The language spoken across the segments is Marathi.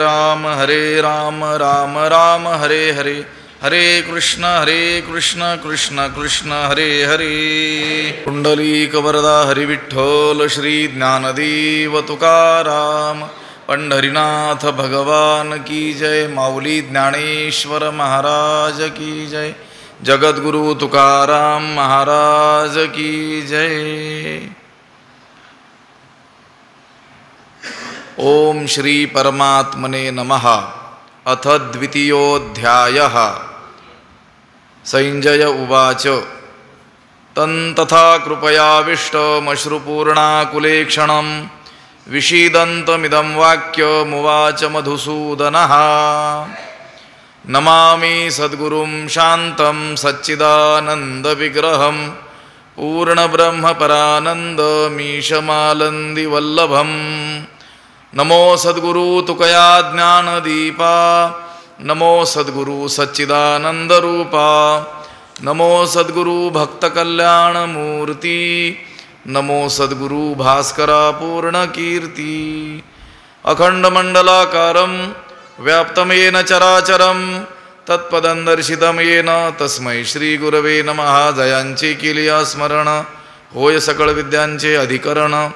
राम राम राम हरे हरे, हरे कृष्ण कृष्ण कृष्ण हरे हरे. पुंडलीकवरदा हरी विठ्ठल श्री ज्ञानदेव तुकाराम. पंढरीनाथ भगवान की जय. माऊली ज्ञानेश्वर महाराज की जय. जगद्गुरु तुकाराम महाराज की जय. ओम श्री परमात्मने नमः. अथ द्वितीयोऽध्यायः. संजय उवाच तथा कृपयाविष्टमश्रुपूर्णाकुलेक्षणं विषीदन्तमिदं वाक्यमुवाच मधुसूदनः. नमामि सद्गुरुं शान्तं सच्चिदानन्दविग्रहं पूर्णब्रह्मपरानन्दमीशमालन्दिवल्लभम्. नमो सद्गुरु तुकया ज्ञानदीपा, नमो सद्गुरु सच्चिदानंदरूपा, नमो सद्गुरु भक्तकल्याणमूर्ती, नमो सद्गुरु भास्करा पूर्णकीर्ती. अखंडमंडलाकारं व्याप्तमेन चराचरं तत्पदं दर्शितं येन तस्मै श्रीगुरवे नमः. जयांचे केलिया स्मरण होय सकळ विद्यांचे अधिकरण.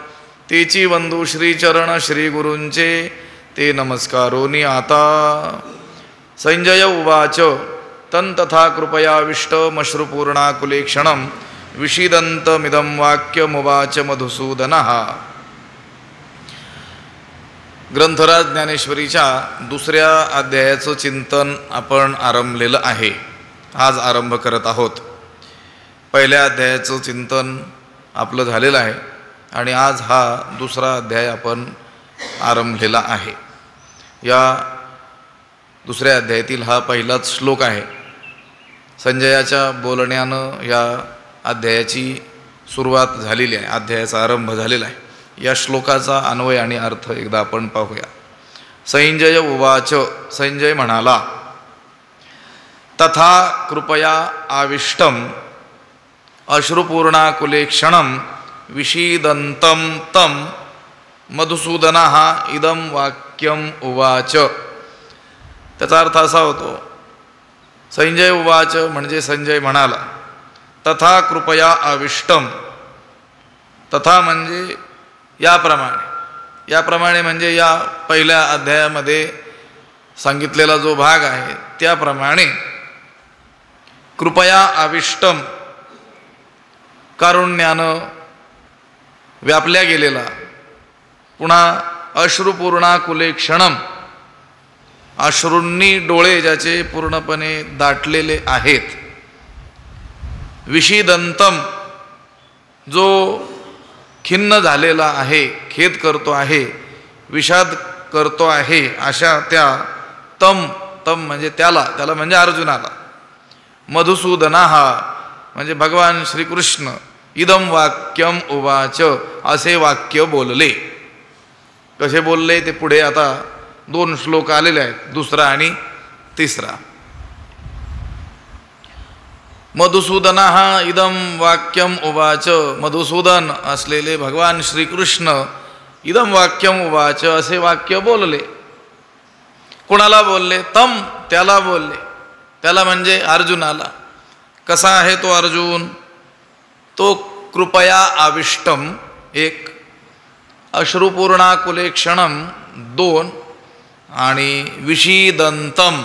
तेची वंदू श्रीचरण श्री गुरूंचे ते नमस्कारोनी आता. संजय उवाच तथा कृपयाविष्टमश्रुपूर्णाकुलेक्षणं विषीदन्तमिदं वाक्यमुवाच मधुसूदनः. ग्रंथराज ज्ञानेश्वरीच्या दुसऱ्या अध्यायाचं चिंतन आपण आरंभलेलं आहे. आज आरंभ करत आहोत. पहिल्या अध्यायाचं चिंतन आपलं झालेलं आहे आणि आज हा दुसरा अध्याय आपण आरंभलेला आहे. या दुसऱ्या अध्यायातील हा पहिलाच श्लोक आहे. संजयाच्या बोलण्यानं या अध्यायाची सुरुवात झालेली आहे, अध्यायाचा आरंभ झालेला आहे. या श्लोकाचा अन्वय आणि अर्थ एकदा आपण पाहूया. संजय उवाच. संजय म्हणाला तथा कृपया आविष्टम अश्रुपूर्णाकुलेक्षणं विषीदन्तं तं मधुसूदनः इदं वाक्यम उवाच. त्याचा अर्थ असा होतो, संजय उवाच म्हणजे संजय म्हणाला, तथा कृपया आविष्टम. तथा म्हणजे याप्रमाणे म्हणजे या पहिल्या अध्यायामध्ये सांगितलेला जो भाग आहे त्याप्रमाणे कृपया आविष्टम कारुण्यानं व्यापल्या गेलेला, पुन्हा अश्रुपूर्णाकुलेक्षणम अश्रूंनी डोळे ज्याचे पूर्णपणे दाटलेले आहेत. विषीदंतम जो खिन्न झालेला आहे, खेद करतो आहे, विषाद करतो आहे, अशा त्या तम म्हणजे त्याला म्हणजे अर्जुनाला. मधुसूदनः म्हणजे भगवान श्रीकृष्ण इदम वाक्यम उवाच असे वाक्य बोलले. कसे बोलले ते पुढे आता दोन श्लोक आलेले आहेत, दुसरा आणि तिसरा. मधुसूदनः इदम वाक्यम उवाच. मधुसूदन असलेले भगवान श्रीकृष्ण इदम वाक्यम उवाच असे वाक्य बोलले. कोणाला बोलले? तम त्याला बोलले. त्याला म्हणजे अर्जुनाला. कसा आहे तो अर्जुन? तो कृपया आविष्टम एक, अश्रुपूर्णाकुलेक्षणम दोन आणि विषीदंतम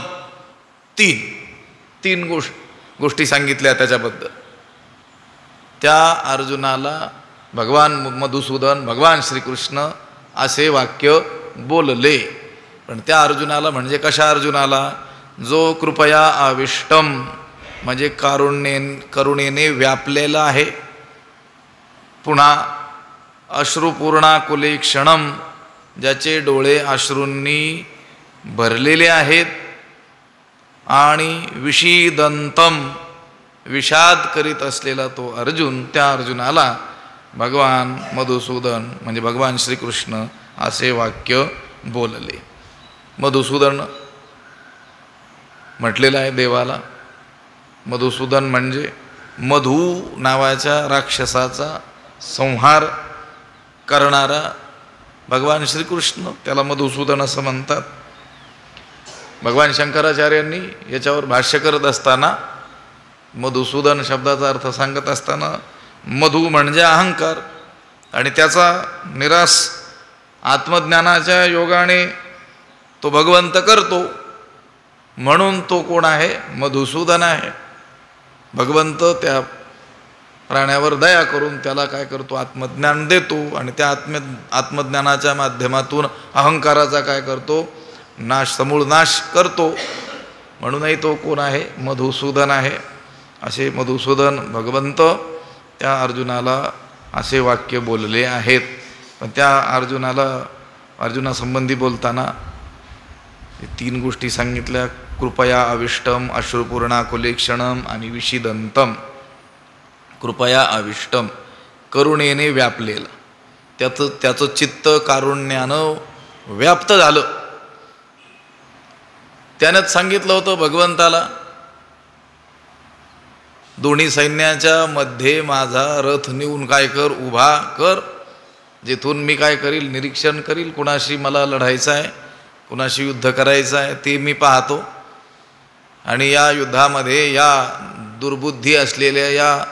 तीन गोष्टी सांगितल्या त्याच्याबद्दल. त्या अर्जुनाला भगवान मधुसूदन भगवान श्रीकृष्ण असे वाक्य बोलले. पण त्या अर्जुनाला म्हणजे कशा अर्जुनाला? जो कृपया आविष्टम म्हणजे करुणेने व्यापलेला आहे, पुन्हा अश्रुपूर्णाकुलेक्षणम ज्याचे डोळे अश्रूंनी भरलेले आहेत, आणि विषीदंतम विषाद करीत असलेला तो अर्जुन, त्या अर्जुनाला भगवान मधुसूदन म्हणजे भगवान श्रीकृष्ण असे वाक्य बोलले. मधुसूदन म्हटलेलं आहे देवाला. मधुसूदन म्हणजे मधु नावाच्या राक्षसाचा संहार करणारा भगवान श्रीकृष्ण, त्याला मधुसूदन असं म्हणतात. भगवान शंकराचार्यांनी याच्यावर भाष्य करत असताना मधुसूदन शब्दाचा अर्थ सांगत असताना मधु म्हणजे अहंकार आणि त्याचा निराश आत्मज्ञानाच्या योगाने तो भगवंत करतो, म्हणून तो कोण आहे? मधुसूदन आहे. भगवंत त्या प्राण्यावर दया करून त्याला काय करतो? आत्मज्ञान देतो आणि त्या आत्मज्ञानाच्या माध्यमातून अहंकाराचा काय करतो? समूळ नाश करतो. म्हणूनही तो कोण आहे? मधुसूदन आहे. असे मधुसूदन भगवंत त्या अर्जुनाला असे वाक्य बोलले आहेत. पण त्या अर्जुनासंबंधी बोलताना 3 गोष्टी सांगितल्या: कृपया आविष्टम, अश्रुपूर्णाकुलेक्षणम आणि विषिदंतम. कृपया आविष्टम, करुणेने व्यापलेलं, त्याचं चित्त कारुण्यानं व्याप्त झालं. त्यानंच सांगितलं होतं भगवंताला, दोन्ही सैन्याच्या मध्ये माझा रथ नेऊन काय कर? उभा कर. जिथून मी काय करील? निरीक्षण करील. कुणाशी मला लढायचं आहे, कुणाशी युद्ध करायचं आहे ते मी पाहतो. आणि या युद्धामध्ये या दुर्बुद्धी असलेल्या या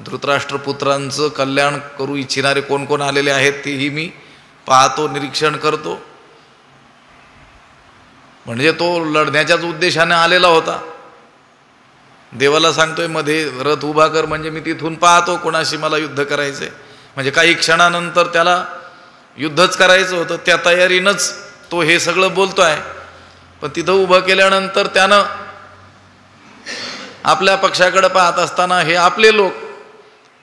धृतराष्ट्रपुत्रांचं कल्याण करू इच्छिणारे कोण कोण आलेले आहेत तेही मी पाहतो, निरीक्षण करतो. म्हणजे तो लढण्याच्याच उद्देशाने आलेला होता. देवाला सांगतोय मध्ये रथ उभा कर, म्हणजे मी तिथून पाहतो कोणाशी मला युद्ध करायचंय. म्हणजे काही क्षणानंतर त्याला युद्धच करायचं होतं, त्या तयारीनंच तो हे सगळं बोलतोय. पण तिथं उभं केल्यानंतर त्यानं आपल्या पक्षाकडे पाहत असताना हे आपले लोक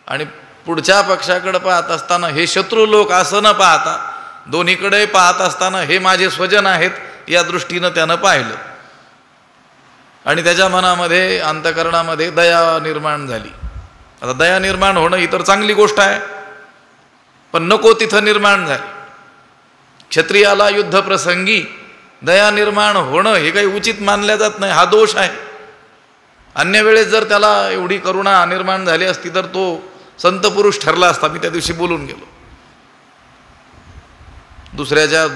आणि पुढच्या पक्षाकडे पाहत असताना हे शत्रू लोक असं न पाहता दोन्हीकडे पाहत असताना हे माझे स्वजन आहेत या दृष्टीनं त्यानं पाहिलं. आणि त्याच्या मनामध्ये, अंतःकरणामध्ये दया निर्माण झाली. आता दया निर्माण होणं ही तर चांगली गोष्ट आहे, पण नको तिथं निर्माण झाली. क्षत्रियाला युद्धप्रसंगी दया निर्माण होणं हे काही उचित मानल्या जात नाही, हा दोष आहे. अन्य वेळेस जर त्याला एवढी करुणा निर्माण झाली असती तर तो संत पुरुष ठरला असता. मी त्या दिवशी बोलून गेलो. दुसऱ्याच्या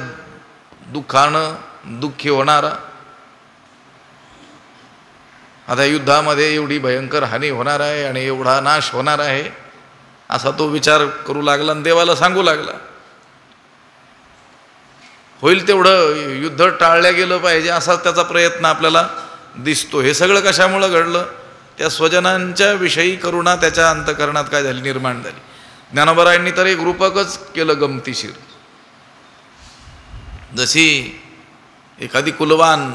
दुःखानं दुःखी होणारा, आता युद्धामध्ये एवढी भयंकर हानी होणार आहे आणि एवढा नाश होणार आहे असा तो विचार करू लागला आणि देवाला सांगू लागला. होईल तेवढं युद्ध टाळल्या गेलं पाहिजे असा त्याचा प्रयत्न आपल्याला दिसतो. हे सगळं कशामुळं घडलं? त्या स्वजनांच्या विषयी करुणा त्याच्या अंतःकरणात काय झाली? निर्माण झाली. ज्ञानोबरायांनी तर एक रूपकच केलं गमतीशीर. जशी एखादी कुलवान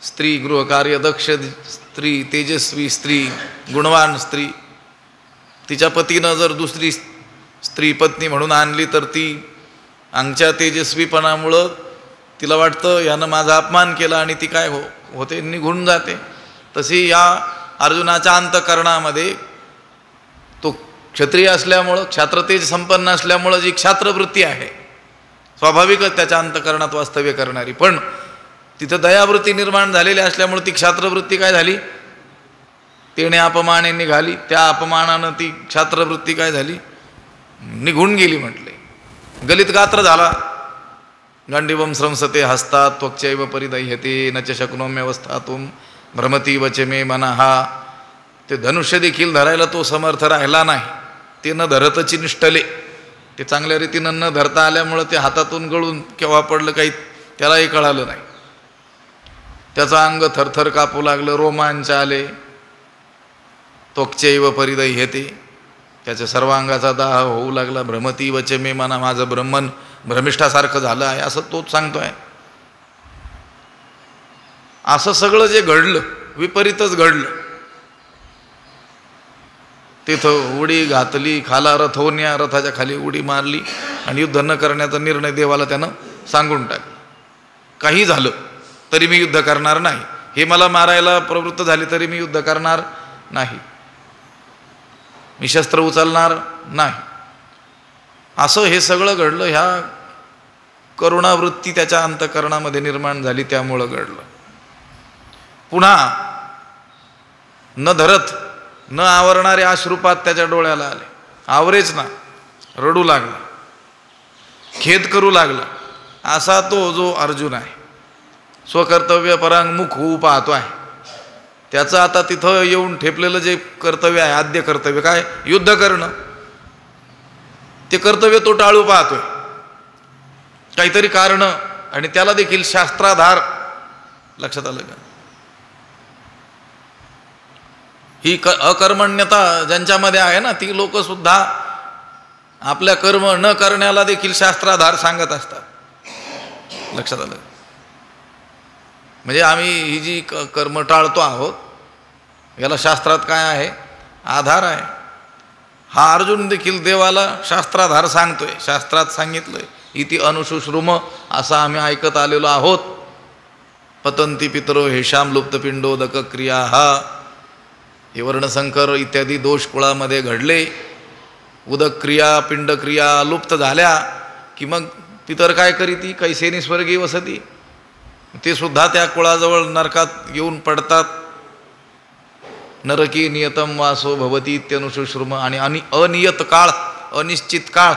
स्त्री, गृहकार्यदक्ष स्त्री, तेजस्वी स्त्री, गुणवान स्त्री, तिच्या पतीनं जर दुसरी स्त्री पत्नी म्हणून आणली तर ती अंगच्या तेजस्वीपणामुळं तिला वाटतं यानं माझा अपमान केला आणि ती काय होते? निघून जाते. तशी या अर्जुनाच्या अंतःकरणामध्ये तो क्षत्रिय असल्यामुळं, क्षात्रतेज संपन्न असल्यामुळं जी क्षात्रवृत्ती आहे स्वाभाविकच त्याच्या अंतःकरणात वास्तव्य करणारी, पण तिथं दयावृत्ती निर्माण झालेली असल्यामुळे ती क्षात्रवृत्ती काय झाली? तेणे अपमाने निघाली. त्या अपमानानं ती क्षात्रवृत्ती काय झाली? निघून गेली म्हटले. गलित गात्र झाला. गांडीवम स्रंसते हस्तात त्वक्चैव परिदह्यते न च शक्नोम्यवस्थातुम भ्रमती वचे मे मनः. ते धनुष्य देखील धरायला तो समर्थ राहिला नाही. ते न धरतची निष्ठले. ते चांगल्या रीतीनं न धरता आल्यामुळं ते हातातून गळून केव्हा पडलं काही त्यालाही कळालं नाही. त्याचं अंग थरथर कापू लागलं, रोमांच आले. त्वक्चैव परिदह्यते, त्याच्या सर्व अंगाचा दाह होऊ लागला. भ्रमती वचे मे मनः, माझं ब्रह्मन भ्रमिष्ठासारखं झालं आहे असं तोच सांगतोय. असं सगळं जे घडलं विपरीतच घडलं. तिथं उडी घातली, खाला रथ होऊन या रथाच्या खाली उडी मारली आणि युद्ध न करण्याचा निर्णय देवाला त्यानं सांगून टाकला. काही झालं तरी मी युद्ध करणार नाही. हे मला मारायला प्रवृत्त झाले तरी मी युद्ध करणार नाही, मी शस्त्र उचलणार नाही. असं हे सगळं घडलं. ह्या करुणावृत्ती त्याच्या अंतःकरणामध्ये निर्माण झाली, त्यामुळं घडलं. पुन्हा न धरत न आवरणारे अश्रुपात त्याच्या डोळ्याला आले. आवरेच ना, रडू लागला, खेद करू लागला. असा तो जो अर्जुन आहे स्वकर्तव्य परांगमुख होऊ पाहतो आहे. त्याचं आता तिथं येऊन ठेपलेलं जे कर्तव्य आहे, आद्य कर्तव्य काय, युद्ध करणं, ते कर्तव्य तो टाळू पाहतोय. काहीतरी कारण, आणि त्याला देखील शास्त्राधार. लक्षात आलं का? ही अकर्मण्यता ज्यांच्यामध्ये आहे ना, ती लोक सुद्धा आपल्या कर्म न करण्याला देखील शास्त्राधार सांगत असतात. लक्षात आलं? म्हणजे आम्ही ही जी कर्म टाळतो आहोत, याला शास्त्रात काय आहे, आधार आहे. हा अर्जुन देखील देवाला शास्त्राधार सांगतोय. शास्त्रात सांगितलंय, इति अनुशुश्रुम, असं आम्ही ऐकत आलेलो आहोत. पतंती पितरो हेशाम लुप्तपिंडोदक क्रिया, हा हे वर्णसंकर इत्यादी दोष कुळामध्ये घडले. उदक क्रिया, पिंडक्रिया लुप्त झाल्या की मग पितर काय करीती, कैसेनी स्वर्गी वसती, ते सुद्धा त्या कुळाजवळ नरकात येऊन पडतात. नरकी नियतम वासो भवती इत्यनुशुश्रुम. आणि अनियत काळ, अनिश्चित काळ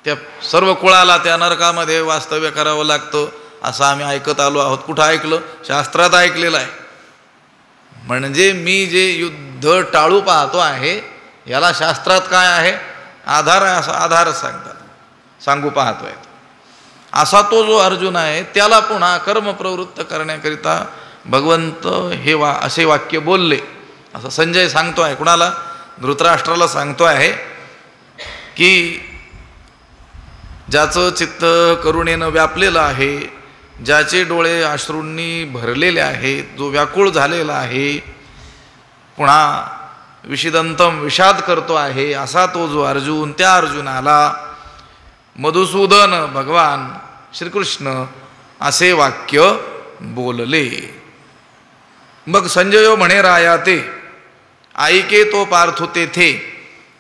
त्या सर्व कुळाला त्या नरकामध्ये वास्तव्य करावं लागतं, असं आम्ही ऐकत आलो आहोत. कुठं ऐकलं? शास्त्रात ऐकलेलं आहे. म्हणजे मी जे युद्ध टाळू पाहतो आहे, याला शास्त्रात काय आहे, आधार आहे, असा आधार सांगू पाहतोय. असा तो जो अर्जुन आहे, त्याला पुन्हा कर्मप्रवृत्त करण्याकरिता भगवंत हे असे वाक्य बोलले. असं संजय सांगतो आहे. कुणाला? धृतराष्ट्राला सांगतो आहे की ज्याचं चित्त करुणेनं व्यापलेलं आहे, ज्याचे डोळे अश्रूंनी भरलेले आहेत, जो व्याकुळ झालेला आहे, पुन्हा विषिदंतम विषाद करतो आहे, असा तो जो अर्जुन, त्या अर्जुनाला मधुसूदन भगवान श्रीकृष्ण असे वाक्य बोलले. मग संजयो म्हणे राया ते, ऐके तो पार्थो तेथे,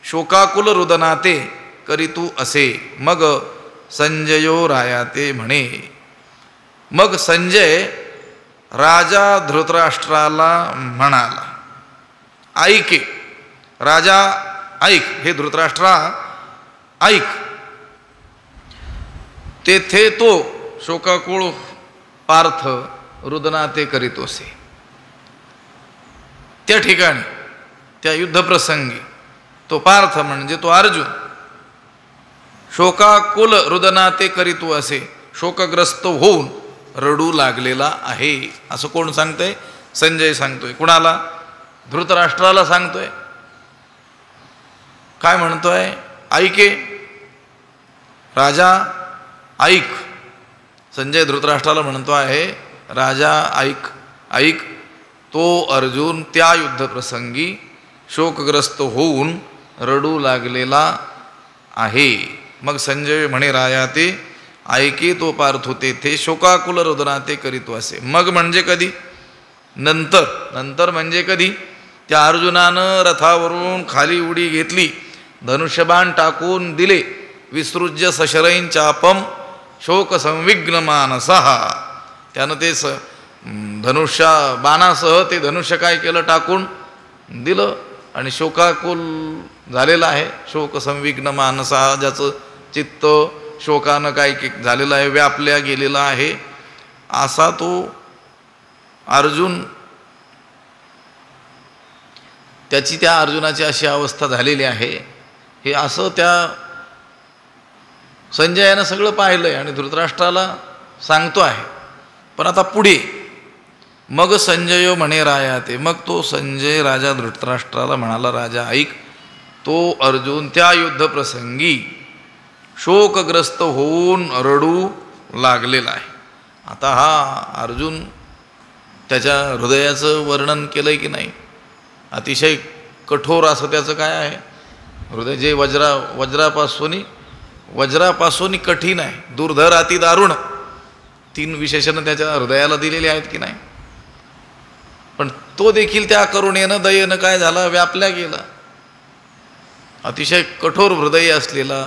शोकाकुल रुदनाते करी तू असे. मग संजयो राया ते म्हणे. मग संजय राजा धृतराष्ट्राला म्हणाला, ऐके राजा, ऐक, हे धृतराष्ट्रा ऐक. तेथे तो शोकाकुळ पार्थ रुदनाते करीतोसे. त्या ठिकाणी, त्या युद्धप्रसंगी तो पार्थ म्हणजे तो अर्जुन शोकाकुल रुदनाते करीतो असे, शोकग्रस्त होऊन रडू लागलेला आहे. असं कोण सांगतंय? संजय सांगतोय. कुणाला? धृतराष्ट्राला सांगतोय. काय म्हणतोय? ऐके राजा, ऐक. संजय धृतराष्ट्राला म्हणतो आहे, राजा ऐक, ऐक. तो अर्जुन त्या युद्धप्रसंगी शोकग्रस्त होऊन रडू लागलेला आहे. मग संजय म्हणे राया ते, ऐके तो पार्थो तेथे, शोकाकुल रुदनाते करीतो असे. मग म्हणजे कधी? नंतर. नंतर म्हणजे कधी? त्या अर्जुनानं रथावरून खाली उडी घेतली, धनुष्यबाण टाकून दिले, विसृज्य सशरैन चापम शोक संविघ्न मानसः. त्यानं ते धनुष्य बाणासह ते धनुष्य काय केलं? टाकून दिलं, आणि शोकाकुल झालेला आहे. शोक संविघ्न मानसः, ज्याचं चित्त शोकानं काय झालेलं आहे, व्यापल्या गेलेला आहे, असा तो अर्जुन, त्याची, त्या अर्जुनाची अशी अवस्था झालेली आहे. हे असं त्या संजयानं सगळं पाहिलंय आणि धृतराष्ट्राला सांगतो आहे. पण आता पुढे, मग संजय म्हणे राया ते, मग तो संजय राजा धृतराष्ट्राला म्हणाला, राजा ऐक, तो अर्जुन त्या युद्धप्रसंगी शोकग्रस्त होऊन रडू लागलेला आहे. आता हा अर्जुन, त्याच्या हृदयाचं वर्णन केलंय की नाही? अतिशय कठोर असं त्याचं काय आहे हृदय, जे वज्रापासून कठीण आहे, दुर्धर, अति दारुण, 3 विशेषणं त्याच्या हृदयाला दिलेली आहेत की नाही? पण तो देखील त्या करुणेनं, दयेनं काय झाला? व्यापल्या गेला. अतिशय कठोर हृदय असलेला,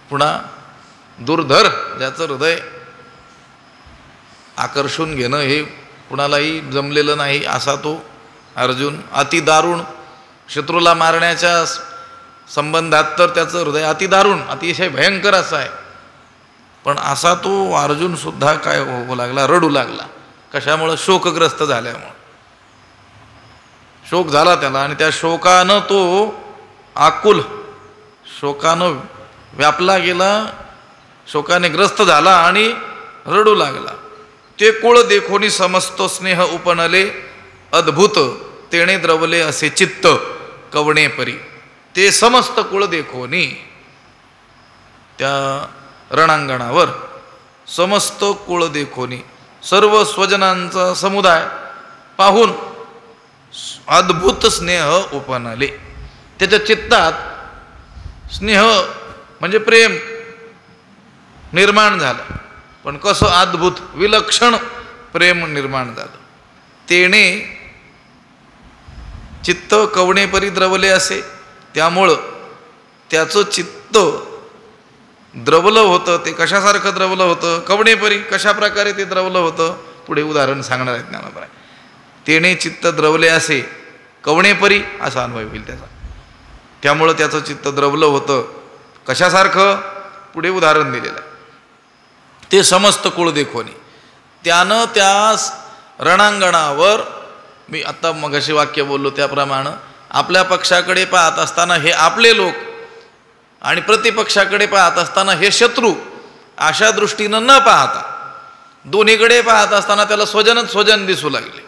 पुन्हा दुर्धर, ज्याचं हृदय आकर्षून घेणं हे कुणालाही जमलेलं नाही, असा तो अर्जुन. अति दारुण, शत्रूला मारण्याच्या संबंधात तर त्याचं हृदय अति दारुण, अतिशय भयंकर असं आहे. पण असा तो अर्जुन सुद्धा काय होऊ लागला, रडू लागला. कशामुळं? शोकग्रस्त झाल्यामुळं. शोक झाला त्याला आणि त्या शोकानं तो आकुल, शोकानं व्यापला गेला, शोकाने ग्रस्त झाला आणि रडू लागला. ते कुळ देखोनी समस्त स्नेह उपनले, अद्भुत तेणे द्रवले असे चित्त कवणे परी. ते समस्त कुळ देखोनी त्या रणांगणावर, समस्त कुळ देखोनी सर्व स्वजनांचा समुदाय पाहून अद्भुत स्नेह उपनले. त्याच्या चित्तात स्नेह म्हणजे प्रेम निर्माण झालं. पण कसं? अद्भुत विलक्षण प्रेम निर्माण झालं. तेने चित्त कवणेपरी द्रवले असे, त्यामुळं त्याचं चित्त द्रवलं होतं. ते कशासारखं द्रवलं होतं? कवणेपरी. कशा प्रकारे ते द्रवलं होतं? पुढे उदाहरण सांगणार आहेत ज्ञानोबा. तेने चित्त द्रवले असे कवणेपरी असा अनुभव होईल त्याचा. त्यामुळं त्याचं चित्त द्रवलं होतं. कशासारखं? पुढे उदाहरण दिलेलं आहे. ते समस्त कुळ देखोनी. त्यानं त्या रणांगणावर, मी आत्ता मगाशी वाक्य बोललो त्याप्रमाणे, आपल्या पक्षाकडे पाहत असताना हे आपले लोक आणि प्रतिपक्षाकडे पाहत असताना हे शत्रू, अशा दृष्टीनं न पाहता दोन्हीकडे पाहत असताना त्याला स्वजनच स्वजन दिसू लागले.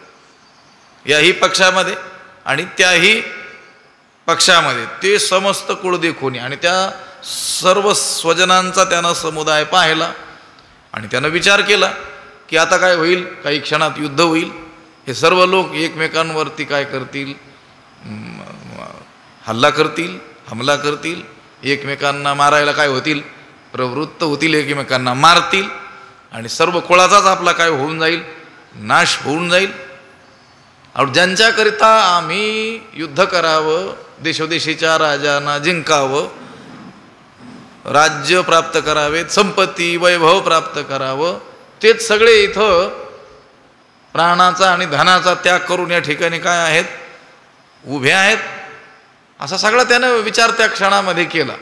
याही पक्षामध्ये आणि त्याही पक्षामध्ये ते समस्त कुळ देखोनी. आणि त्या सर्व स्वजनांचा त्यानं समुदाय पाहिला आणि त्यानं विचार केला की आता काय होईल? काही क्षणात युद्ध होईल. हे सर्व लोक एकमेकांवरती काय करतील? हल्ला करतील, हमला करतील, एकमेकांना मारायला काय होतील? प्रवृत्त होतील, एकमेकांना मारतील आणि सर्व कुळाचाच आपला काय होऊन जाईल? नाश होऊन जाईल. आणि ज्यांच्याकरिता आम्ही युद्ध करावं, देशोदेशीच्या राजांना जिंकावं, राज्य प्राप्त करावेत, संपत्ती वैभव प्राप्त करावं, तेच सगळे इथं प्राणाचा आणि धनाचा त्याग करून या ठिकाणी काय आहेत? उभे आहेत. असा सगळा त्यानं विचार त्या क्षणामध्ये केला.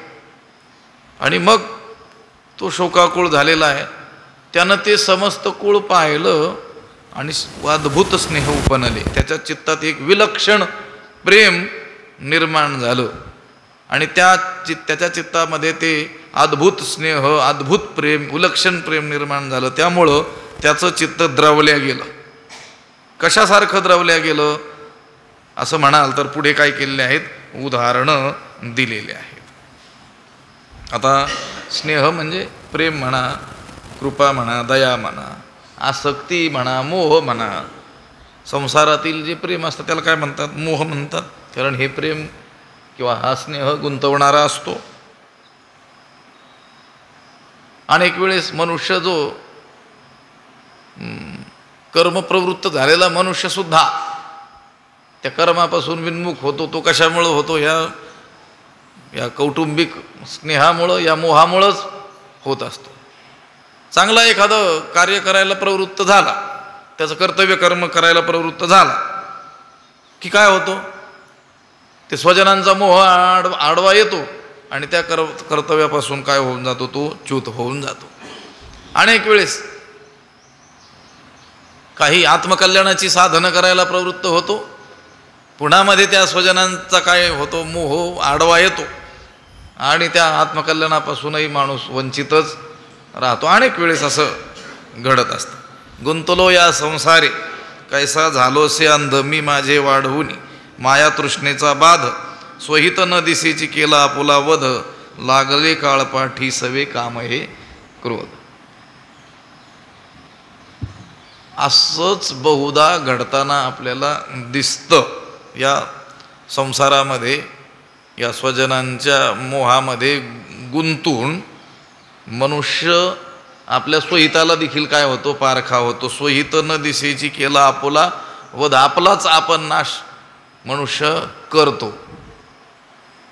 आणि मग तो शोकाकुळ झालेला आहे. त्यानं ते समस्त कुळ पाहिलं आणि अद्भुत स्नेह उपनले. त्याच्या चित्तात एक विलक्षण प्रेम निर्माण झालं आणि त्याच्या चित्तामध्ये ते अद्भुत स्नेह, अद्भुत प्रेम, विलक्षण प्रेम निर्माण झालं. त्यामुळं त्याचं चित्त द्रवल्या गेलं. कशासारखं द्रवल्या गेलं असं म्हणाल तर पुढे काय केलेले आहेत? उदाहरणं दिलेले आहेत. आता स्नेह म्हणजे प्रेम म्हणा, कृपा म्हणा, दया म्हणा, आसक्ती म्हणा, मोह म्हणा. संसारातील जे प्रेम असतं त्याला काय म्हणतात? मोह म्हणतात. कारण हे प्रेम किंवा हा स्नेह गुंतवणारा असतो. अनेक वेळेस मनुष्य जो कर्मप्रवृत्त झालेला मनुष्य सुद्धा त्या कर्मापासून विन्मुख होतो. तो कशामुळं होतो? या कौटुंबिक स्नेहामुळं, या मोहामुळंच होत असतो. चांगला एखादं कार्य करायला प्रवृत्त झाला, त्याचं कर्तव्य कर्म करायला प्रवृत्त झाला की काय होतो? ते स्वजनांचा मोह आडवा येतो आणि त्या कर्तव्यापासून काय होऊन जातो? तो च्युत होऊन जातो. अनेक वेळेस काही आत्मकल्याणाची साधनं करायला प्रवृत्त होतो, पुन्हा मध्ये त्या स्वजनांचा काय होतो? मोह आडवा येतो आणि त्या आत्मकल्याणापासूनही माणूस वंचितच राहतो. अनेक वेळेस असं घडत असतं. गुंतलो या संसारे कैसा झालोसे अंध, मी माझे वाढवूनी माया तृष्णेचा बाध, स्वहित न दिसेची केला आपुला वध, लागले काळपाठी सवे काम हे क्रोध. असंच बहुधा घडताना आपल्याला दिसतं. या संसारामध्ये, या स्वजनांच्या मोहामध्ये गुंतून मनुष्य आपल्या स्वहिताला देखील काय होतो? पारखा होतो. स्वहित न दिसेची केला आपुला वध, आपलाच आपण नाश मनुष्य करतो.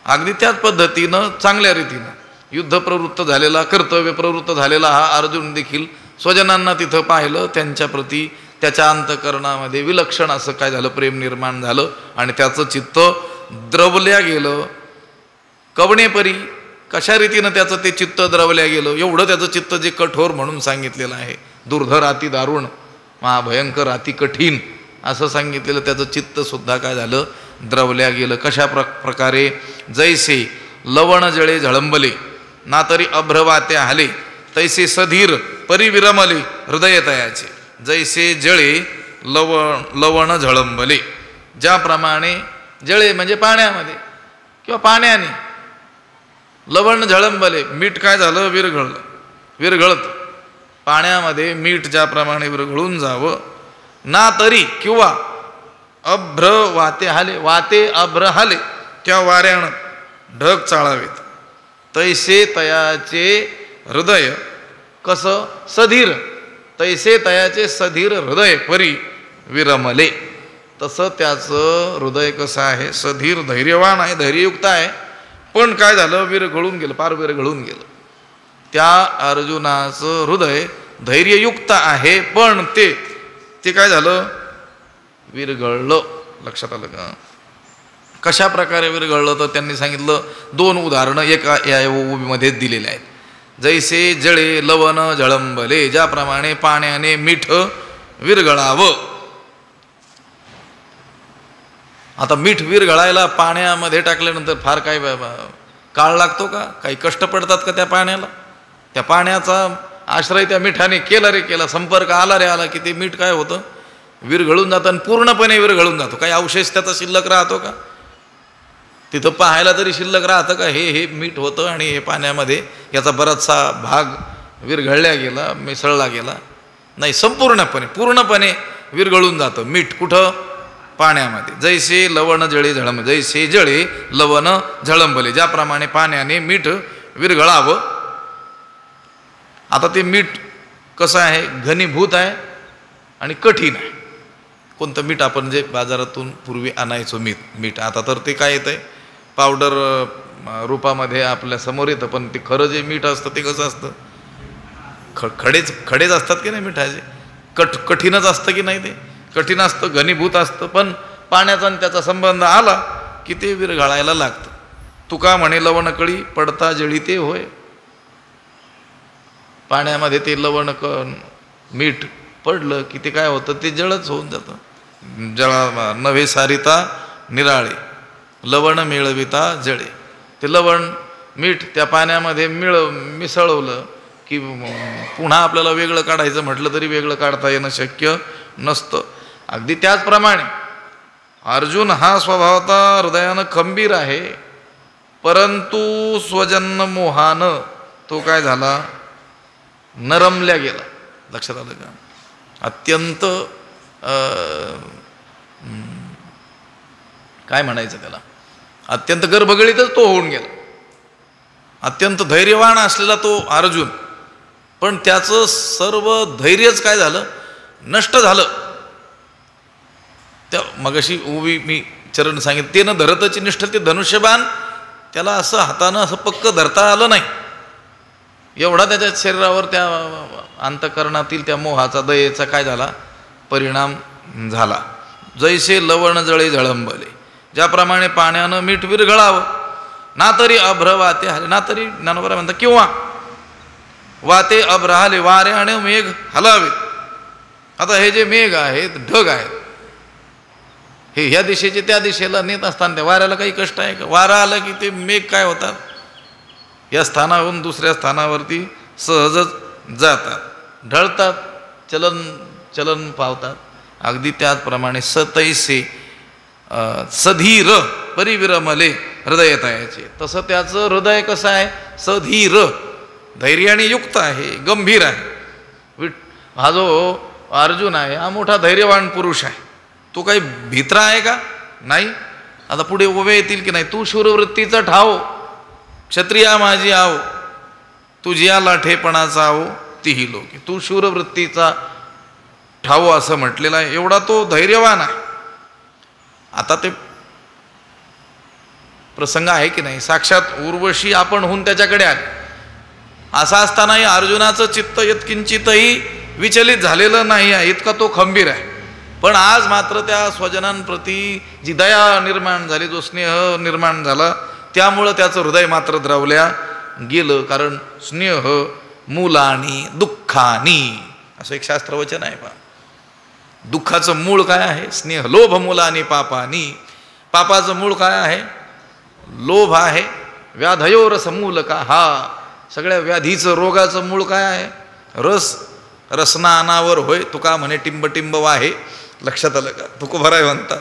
अगदी त्याच पद्धतीनं चांगल्या रीतीनं युद्धप्रवृत्त झालेला, कर्तव्य प्रवृत्त झालेला हा अर्जुन देखील स्वजनांना तिथं पाहिलं. त्यांच्या प्रती त्याच्या अंतःकरणामध्ये विलक्षण असं काय झालं? प्रेम निर्माण झालं आणि त्याचं चित्त द्रवल्या गेलं. कवणेपरी कशा रीतीनं त्याचं ते चित्त द्रवल्या गेलं, एवढं त्याचं चित्त जे कठोर म्हणून सांगितलेलं आहे, दुर्धर अति दारुण, महाभयंकर अति कठीण असं सांगितलेलं त्याचं चित्तसुद्धा काय झालं, द्रवल्या गेलं. कशा प्रकारे, जैसे लवण जळे झळंबले ना तरी अभ्रवाते हाले, तैसे सधीर परिविरमले हृदय तयाचे. जैसे जळे लवण झळंबले, ज्याप्रमाणे जळे म्हणजे पाण्यामध्ये किंवा पाण्याने, लवण झळंबले मीठ काय झालं, विरघळत पाण्यामध्ये मीठ ज्याप्रमाणे विरघळून जावं, ना तरी किंवा अभ्र वाते हाले, वाते अभ्र हाले त्या वाऱ्यानं ढग चाळावेत, तैसे तयाचे हृदय कसं सधीर, तैसे तयाचे सधीर हृदय परी विरमले, तसं त्याचं हृदय कसं आहे, सधीर धैर्यवान आहे, धैर्ययुक्त आहे, पण काय झालं, विरघळून गेलं, पार विरघळून गेलं. त्या अर्जुनाचं हृदय धैर्ययुक्त आहे, पण ते काय झालं, विरघळलं. लक्षात आलं का? कशा प्रकारे विरघळलं तर त्यांनी सांगितलं, 2 उदाहरणं एका या ओवीमध्ये दिलेले आहेत. जैसे जळे लवण झळंबले, ज्याप्रमाणे पाण्याने मीठ विरघळावं. आता मीठ विरघळायला पाण्यामध्ये टाकल्यानंतर फार काय काळ लागतो का, काही कष्ट पडतात का त्या पाण्याला? त्या पाण्याचा आश्रय त्या मिठाने केला रे केला, संपर्क आला रे आला की ते मीठ काय होतं, विरघळून जातं आणि पूर्णपणे विरघळून जातो. काही अवशेष त्याचा शिल्लक राहतो का? तिथं पाहायला तरी शिल्लक राहतं का? हे मीठ होतं आणि हे पाण्यामध्ये याचा बराचसा भाग विरघळल्या गेला, मिसळला गेला नाही, पूर्णपणे विरघळून जातं मीठ. कुठं? पाण्यामध्ये. जैसे लवण जळे झळंब, जैसे जळे लवण झळंबले, ज्याप्रमाणे पाण्याने मीठ विरघळावं. आता ते मीठ कसं आहे, घनीभूत आहे आणि कठीण आहे. कोणतं मीठ? आपण जे बाजारातून पूर्वी आणायचो मीठ, आता तर ते काय येतं आहे, पावडर रूपामध्ये आपल्या समोर येतं. पण ते खरं जे मीठ असतं ते कसं असतं, खडेच असतात की नाही मिठाचे, कठीणच असतं की नाही, ते कठीण असतं, घनीभूत असतं. पण पाण्याचा आणि त्याचा संबंध आला की ते विरघळायला लागतं. तुका म्हणे लवणकळी पडता जळी ते होय. पाण्यामध्ये ते मीठ पडलं की ते काय होतं, ते जळच होऊन जातं. जळा नव्हे सारिता निराळे, लवण मिळविता जळे. ते लवण मीठ त्या पाण्यामध्ये मिसळवलं की पुन्हा आपल्याला वेगळं काढायचं म्हटलं तरी वेगळं काढता येणं शक्य नसतं. अगदी त्याचप्रमाणे अर्जुन हा स्वभावता हृदयानं खंबीर आहे, परंतु स्वजन्म मोहानं तो काय झाला, नरमल्या गेला. लक्षात आलं का? अत्यंत काय म्हणायचं त्याला, अत्यंत गर्भगळीतच तो होऊन गेला. अत्यंत धैर्यवान असलेला तो अर्जुन, पण त्याचं सर्व धैर्यच काय झालं, नष्ट झालं. त्या मगाशी ओवी मी चरण सांगितलं, ते न धरतची निष्ठ, ते धनुष्यबाण त्याला असं हातानं असं पक्क धरता आलं नाही. एवढा त्याच्या शरीरावर त्या अंतःकरणातील त्या मोहाचा, दयेचा काय झाला, परिणाम झाला. जैसे लवण जळे झळंबले, ज्याप्रमाणे पाण्यानं मीठ विरघळावं, ना तरी अभ्र वाते हाले, ना तरी ज्ञानोबा म्हणतात किंवा वाते अभ्र हाले, वाऱ्याने मेघ हलावेत. आता हे जे मेघ आहेत, ढग आहेत, हे ह्या दिशेचे त्या दिशेला नेत असताना त्या वाऱ्याला काही कष्ट आहे का? वारा आला की ते मेघ काय होतात, या स्थानावरून दुसऱ्या स्थानावरती सहजच जातात, ढळतात, चलन पावतात. अगदी त्याचप्रमाणे सतैसे सधीर परिविरमले हृदय तयाचे, तसं त्याचं हृदय कसं आहे, सधीर, धैर्याने युक्त आहे, गंभीर आहे. हा जो अर्जुन आहे हा मोठा धैर्यवान पुरुष आहे. तो काही भित्रा आहे का? नाही. आता पुढे उभे येतील की नाही, तू शूरवृत्तीचा ठाव, क्षत्रिया माझी आव, तुझ्या लाठेपणाचा आव तीही लोक. तू शूरवृत्तीचा ठाव असं म्हटलेलं आहे. एवढा तो धैर्यवान आहे. आता ते प्रसंग आहे की नाही, साक्षात उर्वशी आपण होऊन त्याच्याकडे आले. असं असतानाही अर्जुनाचं चित्त यत्किंचितही विचलित झालेलं नाही आहे, इतका तो खंबीर आहे. पण आज मात्र त्या स्वजनांप्रती जी दया निर्माण झाली, जो स्नेह निर्माण झाला, त्यामुळं त्याचं हृदय मात्र द्रवल्या गेलं, कारण स्नेह मूलानी दुःखानी असं एक शास्त्रवचन आहे. पहा, दुःखाचं मूळ काय आहे? स्नेह. लोभ मूलानी पापानी, पापाचं मूळ काय आहे? लोभ आहे. व्याधयोरस मूल का, हा सगळ्या व्याधीचं रोगाचं मूळ काय आहे? रस. रसना अनावर होय तुका म्हणे टिंब टिंब वाहे. लक्षात आलं का? तुकोबराय म्हणतात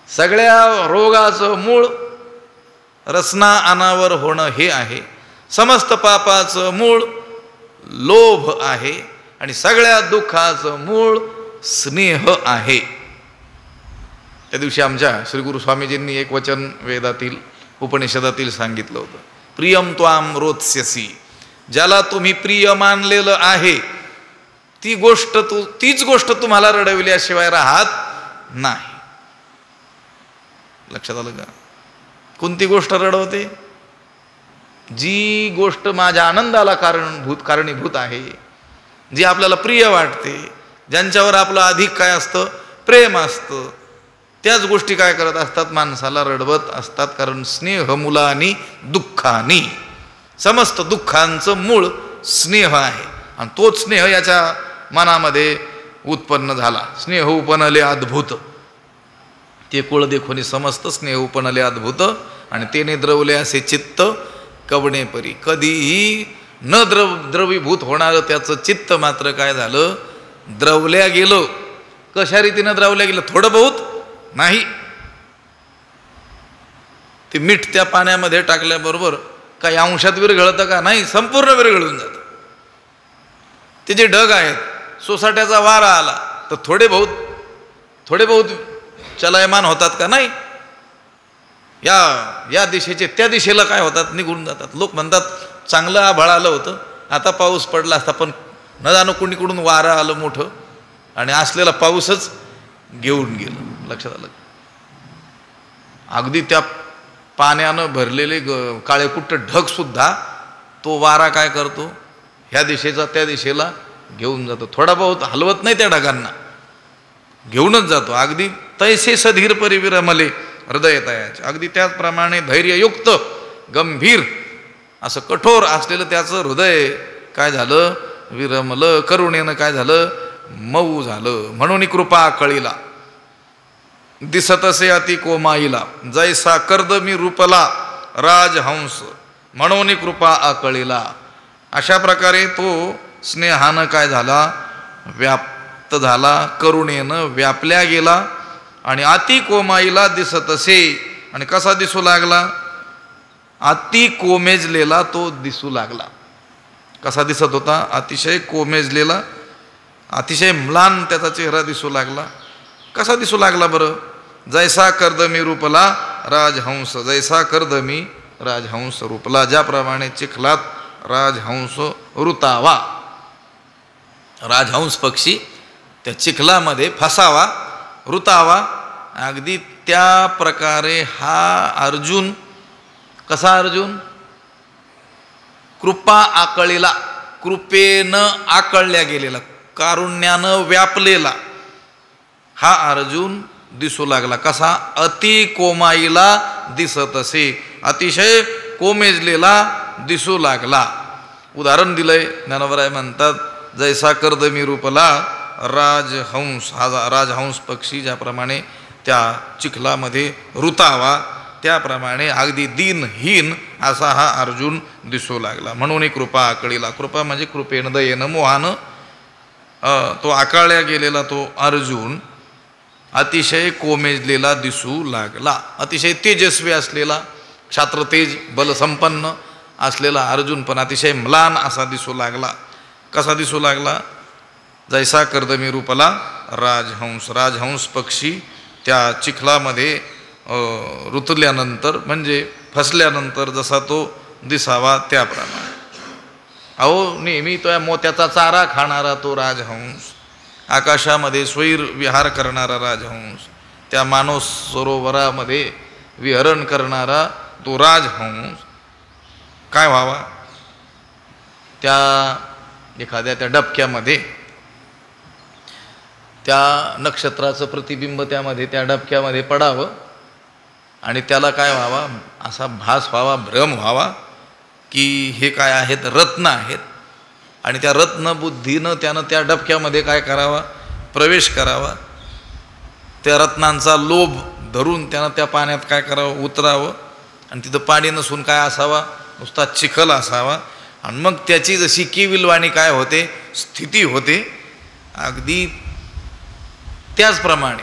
सगळ्या रोगाचं मूळ रसना अनावर होणं हे आहे. समस्त पापाचं मूळ लोभ आहे आणि सगळ्या दुःखाचं मूळ स्नेह आहे. त्या दिवशी आमच्या श्री गुरु स्वामीजींनी एक वचन वेदातील उपनिषदातील सांगितलं होतं, प्रियम त्वाम रोत्स्यसी. ज्याला तुम्ही प्रिय मानलेलं आहे तीच गोष्ट तुम्हाला रडविल्याशिवाय राहत नाही. लक्षात आलं का? कोणती गोष्ट रडवते? जी गोष्ट माझ्या आनंदाला कारणीभूत आहे, जी आपल्याला प्रिय वाटते, ज्यांच्यावर आपलं अधिक काय असतं? प्रेम असतं, त्याच गोष्टी काय करत असतात? माणसाला रडवत असतात. कारण स्नेह मुलानी दुःखानी, समस्त दुःखांचं मूळ स्नेह आहे. आणि तोच स्नेह याच्या मनामध्ये उत्पन्न झाला. स्नेह उपनले अद्भुत, ते कुळ देखोनी समस्त स्नेह उपनले अद्भुत, आणि तेने द्रवले असे चित्त कवणे परी. कधीही न द्रवीभूत होणारं त्याचं चित्त मात्र काय झालं? द्रवल्या गेलं. कशा रीतीनं द्रवल्या गेलं? थोडं बहुत नाही. ते मीठ त्या पाण्यामध्ये टाकल्याबरोबर काही अंशात विरघळतं का? नाही, संपूर्ण विरघळून जातं. ते जे ढग आहेत, सोसाट्याचा वारा आला तर थोडे बहुत चलायमान होतात का? नाही. या दिशेचे त्या दिशेला काय होतात? निघून जातात. लोक म्हणतात चांगलं आभाळ आलं होतं, आता पाऊस पडला असता, पण न जाणं कुणीकडून वारं आलं मोठं आणि असलेला पाऊसच घेऊन गेलं. लक्षात आलं? अगदी त्या पाण्यानं भरलेले काळेकुट्ट ढग सुद्धा तो वारा काय करतो? ह्या दिशेचा त्या दिशेला घेऊन जातो. थोडा बहुत हलवत नाही त्या ढगांना, घेऊनच जातो. अगदी तैसे सधीर परिविरमले हृदय तयाचे. अगदी त्याचप्रमाणे धैर्ययुक्त गंभीर असं कठोर असलेलं त्याचं हृदय काय झालं? विरमलं. करुणेनं काय झालं? मऊ झालं. म्हणून कृपा कळीला दिसतसे अति कोमाईला, जैसा कर्दमी रूपला राजहंस म्हणून कृपा आकळीला. अशा प्रकारे तो स्नेहानं काय झाला? व्याप्त झाला, करुणेनं व्यापल्या गेला आणि अति कोमाईला दिसतसे. आणि कसा दिसू लागला? अति कोमेजलेला तो दिसू लागला. कसा दिसत होता? अतिशय कोमेजलेला, अतिशय म्लान त्याचा चेहरा दिसू लागला. कसा दिसू लागला बरं? जैसा कर्दमी रूपला राजहंस, जैसा कर्दमी राजहंस रूपला. ज्याप्रमाणे चिखलात राजहंस ऋतावा, राजहंस पक्षी त्या चिखलामध्ये फसावा, ऋतावा, अगदी त्या प्रकारे हा अर्जुन. कसा अर्जुन? कृपा आकळीला, कृपेनं आकळल्या गेलेला, कारुण्यानं व्यापलेला हा अर्जुन दिसू लागला. कसा? अति कोमाईला दिसतसे, अतिशय कोमेजलेला दिसू लागला. उदाहरण दिलंय ज्ञानोबराय म्हणतात, जैसा कर्दमी रूपला राजहंस, हा राजहंस पक्षी ज्याप्रमाणे त्या चिखलामध्ये ऋतावा त्याप्रमाणे अगदी दीनहीन असा हा अर्जुन दिसू लागला. म्हणून कृपा आकळीला. कृपा म्हणजे कृपेनं, दयेनं, मोहानं तो आकाळल्या गेलेला तो अर्जुन अतिशय कोमेजलेला दिसू लागला. अतिशय तेजस्वी असलेला, क्षात्रतेज बलसंपन्न असलेला अर्जुन पण अतिशय म्लान असा दिसू लागला. कसा दिसू लागला? जैसा कर्दमी रूपला राजहंस, राजहंस पक्षी त्या चिखलामध्ये रुतल्यानंतर म्हणजे फसल्यानंतर जसा तो दिसावा त्याप्रमाणे. अहो, नेहमी तो मोत्याचा चारा खाणारा तो राजहंस, आकाशामध्ये स्वैर विहार करणारा राजहंस, त्या मानस सरोवरामध्ये विहरण करणारा तो राजहंस काय व्हावा? त्या एखाद्या त्या डबक्यामध्ये त्या नक्षत्राचं प्रतिबिंब त्यामध्ये त्या डबक्यामध्ये पडावं आणि त्याला काय व्हावा? असा भास व्हावा, भ्रम व्हावा की हे काय आहेत, रत्न आहेत, आणि त्या रत्नबुद्धीनं त्यानं त्या डबक्यामध्ये काय करावा, प्रवेश करावा. त्या रत्नांचा लोभ धरून त्यानं त्या पाण्यात काय करावं, उतरावं, आणि तिथं पाणी नसून काय असावा, नुसता चिखल असावा. आणि मग त्याची जशी किविलवाणी काय होते, स्थिती होते, अगदी त्याचप्रमाणे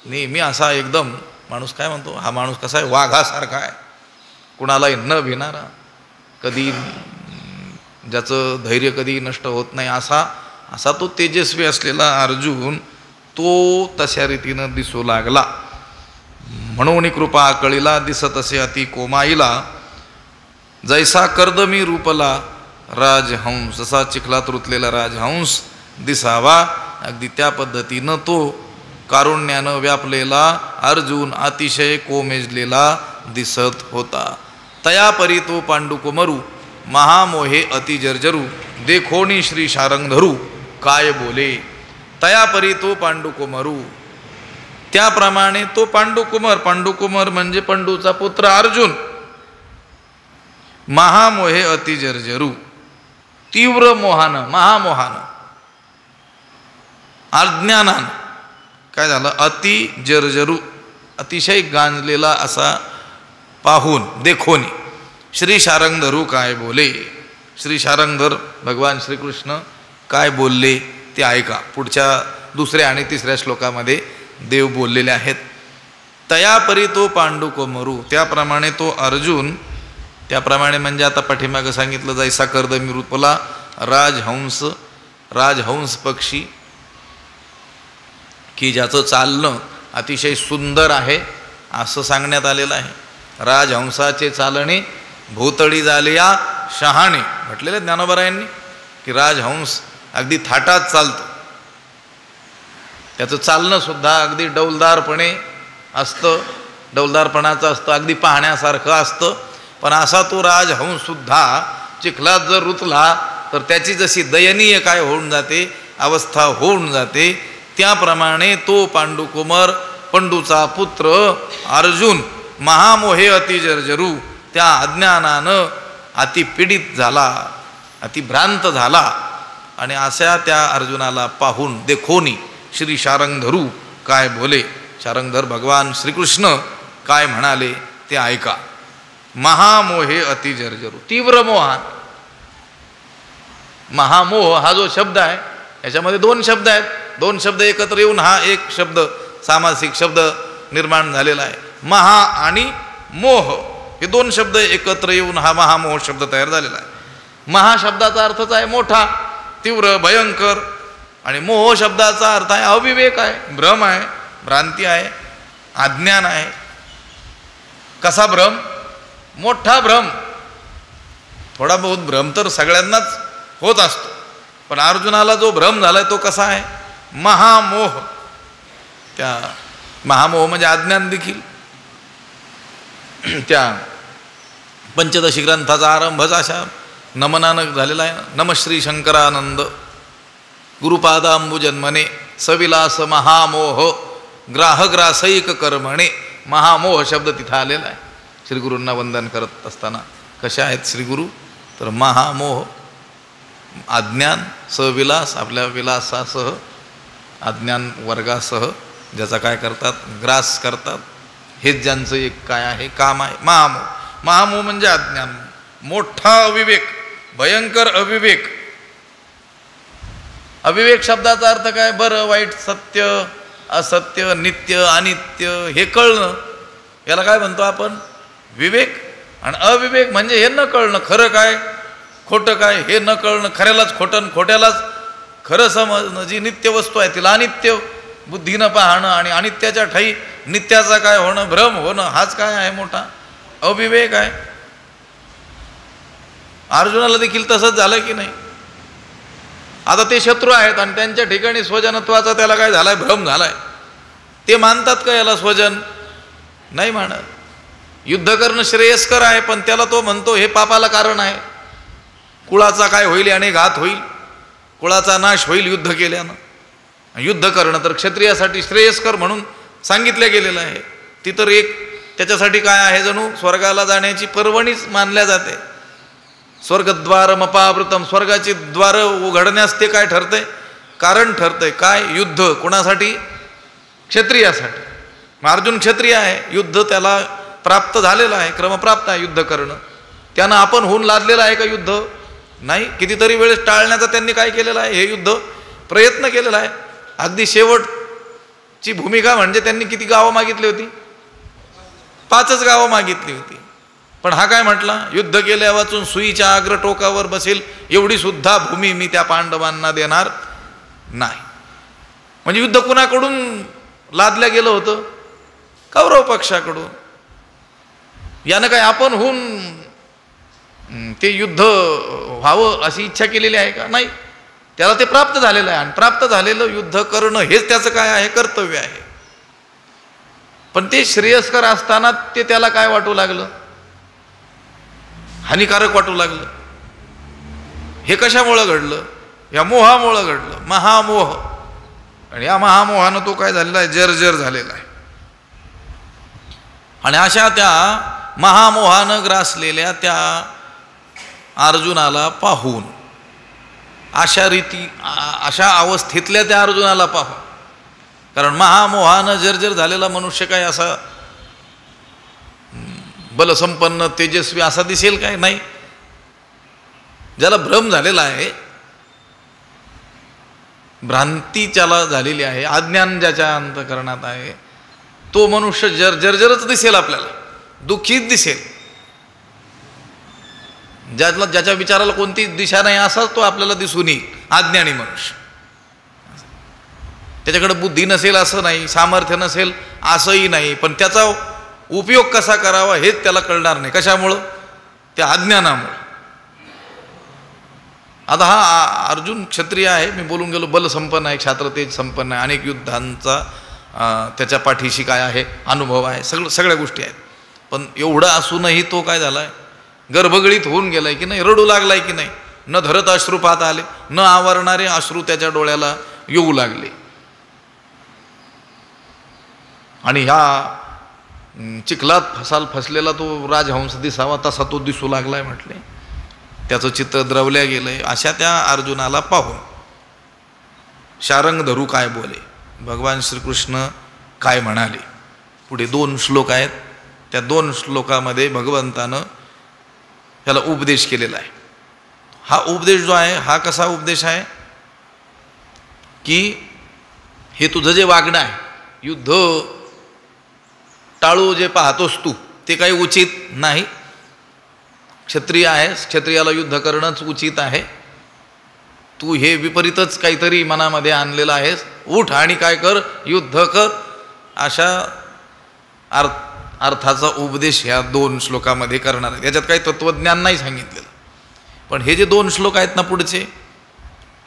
नेहमी असा एकदम माणूस काय म्हणतो, हा माणूस कसा आहे, वाघासारखा आहे, कुणालाही न भिणारा, कधी ज्याचं धैर्य कधी नष्ट होत नाही, असा तो तेजस्वी असलेला अर्जुन तो तशा रीतीनं दिसू लागला. म्हणून कृपा कळीला दिसत असे अति कोमाईला, जैसा कर्दमी रूपला राजहंस, जसा चिखलात रुतलेला राजहंस दिसावा, अगदी त्या पद्धतीनं तो कारुण्यानं व्यापलेला अर्जुन अतिशय कोमेजलेला दिसत होता. तयापरी तो पांडुकुमरू महामोहे अति जर्जरू, देखोनी श्री शारंगधरू काय बोले. तयापरी तो पांडुकुमरू, त्याप्रमाणे तो पांडुकुमार, पांडुकुमार म्हणजे पंडूचा पुत्र अर्जुन, महामोहे अति जर्जरू, तीव्र मोहानं, महामोहानं, अज्ञानानं काय झालं, अति जर्जरू, अतिशय गांजलेला असा पाहून, देखोनी श्री शारंगधरू काय बोले. श्री शारंगधर भगवान श्रीकृष्ण काय बोलले ते ऐका. पुढच्या दुसऱ्या आणि तिसऱ्या श्लोकामध्ये देव बोललेले आहेत. तयापरी तो पांडुकुमरू, त्याप्रमाणे तो अर्जुन, त्याप्रमाणे म्हणजे आता पाठीमागं सांगितलं, जैसा कर्दमी रूपला राजहंस, राजहंस पक्षी की ज्याचं चालणं अतिशय सुंदर आहे असं सांगण्यात आलेलं आहे. राजहंसाचे चालणे भूतळी झाले या शहाणे, म्हटलेलं ज्ञानोबरायांनी की राजहंस अगदी थाटात चालतो, त्याचं चालणं सुद्धा अगदी डौलदारपणे असतं, डौलदारपणाचं असतं, अगदी पाहण्यासारखं असतं. पण असा तो राजहंससुद्धा चिखलात जर रुतला तर त्याची जशी दयनीय काय होऊन जाते, अवस्था होऊन जाते, त्याप्रमाणे तो पांडुकुमार, पंडूचा पुत्र अर्जुन महामोहे अतिजर्जरू, त्या अज्ञानानं अतिपीडित झाला, अतिभ्रांत झाला. आणि अशा त्या अर्जुनाला पाहून देखोनी श्री शारंगधरू काय बोले, शारंगधर भगवान श्रीकृष्ण काय म्हणाले ते ऐका. महामोहे अतिजर्जरू, तीव्र मोहान. महामोह हा जो शब्द आहे याच्यामध्ये दोन शब्द आहेत, दोन शब्द एकत्र येऊन हा एक शब्द, सामासिक शब्द निर्माण झालेला आहे. महा आणि मोह हे दोन शब्द एकत्र येऊन हा महामोह शब्द तयार झालेला आहे. महा शब्दाचा अर्थच आहे मोठा, तीव्र, भयंकर, आणि मोह शब्दाचा अर्थ आहे अविवेक आहे, भ्रम आहे, भ्रांती आहे, अज्ञान आहे. कसा भ्रम, मोठा भ्रम. थोडा बहुत भ्रम तर सगळ्यांनाच होत असतो, पण अर्जुनाला जो भ्रम झालाय तो कसा आहे, महामोह. त्या महामोह म्हणजे अज्ञान देखील. त्या पंचदशी ग्रंथाचा आरंभच अशा नमनानं झालेला आहे. नमश्री शंकरानंद गुरुपादांबुजन्मने सविलास महामोह ग्राहग्रासैक कर्मणे. महामोह शब्द तिथं आलेला आहे. श्रीगुरूंना वंदन करत असताना कशा आहेत श्रीगुरू, तर महामोह अज्ञान, सविलास आपल्या विलासासह, अज्ञान वर्गासह ज्याचा काय करतात, ग्रास करतात, हेच ज्यांचं एक काय आहे, काम आहे महामोह. महामोह म्हणजे अज्ञान, मोठा अविवेक, भयंकर अविवेक. अविवेक शब्दाचा अर्थ काय, बरं वाईट, सत्य असत्य, नित्य अनित्य हे कळणं, याला काय म्हणतो आपण, विवेक. आणि अविवेक म्हणजे हे न कळणं, खरं काय खोटं काय हे न कळणं, खऱ्यालाच खोटं, खोट्यालाच खरं समजणं. जी नित्य वस्तू आहे तिला अनित्य बुद्धीनं पाहणं, आणि अनित्याच्या ठाई नित्याचा काय होणं, भ्रम होणं, हाच काय आहे मोठा अविवेक आहे. अर्जुनाला देखील तसंच झालं की नाही. आता ते शत्रू आहेत आणि त्यांच्या ठिकाणी स्वजनत्वाचा त्याला काय झालाय, भ्रम झालाय. ते मानतात का याला स्वजन, नाही मानत. युद्ध करणं श्रेयस्कर आहे, पण त्याला तो म्हणतो हे पापाला कारण आहे, कुळाचा काय होईल आणि घात होईल, कुळाचा नाश होईल युद्ध केल्यानं. युद्ध करणं तर क्षत्रियासाठी श्रेयस्कर म्हणून सांगितलं गेलेलं आहे. ती तर एक त्याच्यासाठी काय आहे, जणू स्वर्गाला जाण्याची पर्वणीच मानल्या जाते. स्वर्गद्वारमपावृतम, स्वर्गाची द्वार उघडण्यास ते काय ठरतंय? कारण ठरतंय. काय? युद्ध. कोणासाठी? क्षत्रियासाठी. अर्जुन क्षत्रिय आहे, युद्ध त्याला प्राप्त झालेलं आहे, क्रमप्राप्त आहे युद्ध करणं. त्यानं आपण होऊन लादलेलं आहे का युद्ध? नाही. कितीतरी वेळेस टाळण्याचा त्यांनी काय केलेलं आहे? हे युद्ध प्रयत्न केलेला आहे. अगदी शेवटची भूमिका म्हणजे त्यांनी किती गावं मागितली होती? 5च गावं मागितली होती. पण हा काय म्हटला? युद्ध केल्या वाचून सुईच्या अग्रटोकावर बसेल एवढी सुद्धा भूमी मी त्या पांडवांना देणार नाही. म्हणजे युद्ध कुणाकडून लादल्या गेलं होतं? कौरव पक्षाकडून. यानं काय आपण होऊन ते युद्ध व्हावं अशी इच्छा केलेली आहे का? नाही. त्याला ते प्राप्त झालेलं आहे आणि प्राप्त झालेलं युद्ध करणं हेच त्याचं काय आहे? कर्तव्य आहे. पण ते श्रेयस्कर असताना ते त्याला काय वाटू लागलं? हानिकारक वाटू लागलं. हे कशामुळं घडलं? या मोहामुळं घडलं. महामोह. आणि या महामोहानं तो काय झालेला आहे? जर्जर झालेला आहे. आणि अशा त्या महामोहानं ग्रासलेल्या त्या अर्जुनाला पाहून, अशा अवस्थेतल्या त्या अर्जुनाला पाहून, कारण महामोहानं जर्जर झालेला मनुष्य काय असा बलसंपन्न तेजस्वी असा दिसेल काय? नाही. ज्याला भ्रम झालेला आहे, भ्रांती ज्याला झालेली आहे, अज्ञान ज्याच्या अंतःकरणात आहे, तो मनुष्य जर्जरच दिसेल आपल्याला, दुःखीच दिसेल. ज्याच्या विचाराला कोणती दिशा नाही असाच तो आपल्याला दिसून येईल. अज्ञानी मनुष्य. त्याच्याकडे बुद्धी नसेल असं नाही, सामर्थ्य नसेल असंही नाही, पण त्याचा उपयोग कसा करावा हेच त्याला कळणार नाही. कशामुळं? त्या अज्ञानामुळं. आता हा अर्जुन क्षत्रिय आहे, मी बोलून गेलो, बलसंपन्न आहे, क्षात्रतेज संपन्न आहे, अनेक युद्धांचा त्याच्या पाठीशी काय आहे? अनुभव आहे, सगळ्या गोष्टी आहेत. पण एवढं असूनही तो काय झालाय? गर्भगळीत होऊन गेलाय की नाही? रडू लागलाय की नाही? न धरत अश्रुपात आले, न आवरणारे अश्रू त्याच्या डोळ्याला येऊ लागले. आणि ह्या चिखलात फसलेला तो राजहंस दिसावा तसा तो दिसू लागलाय म्हटले. त्याचं चित्र द्रवल्या गेलंय. अशा त्या अर्जुनाला पाहून शारंग धरू काय बोले, भगवान श्रीकृष्ण काय म्हणाले. पुढे 2 श्लोक आहेत. त्या 2 श्लोकामध्ये भगवंतानं त्याला उपदेश केलेला आहे. हा उपदेश जो आहे हा कसा उपदेश आहे की हे तुझं जे वागणं आहे, युद्ध टाळू जे पाहतोस तू, ते काही उचित नाही. क्षत्रिय आहेस, क्षत्रियाला युद्ध करणंच उचित आहे. तू हे विपरीतच काहीतरी मनामध्ये आणलेलं आहेस. उठ आणि काय कर? युद्ध कर. अशा अर्थाचा उपदेश ह्या 2 श्लोकामध्ये करणार आहे. याच्यात काही तत्त्वज्ञान नाही सांगितलेलं. पण हे जे 2 श्लोक आहेत ना पुढचे,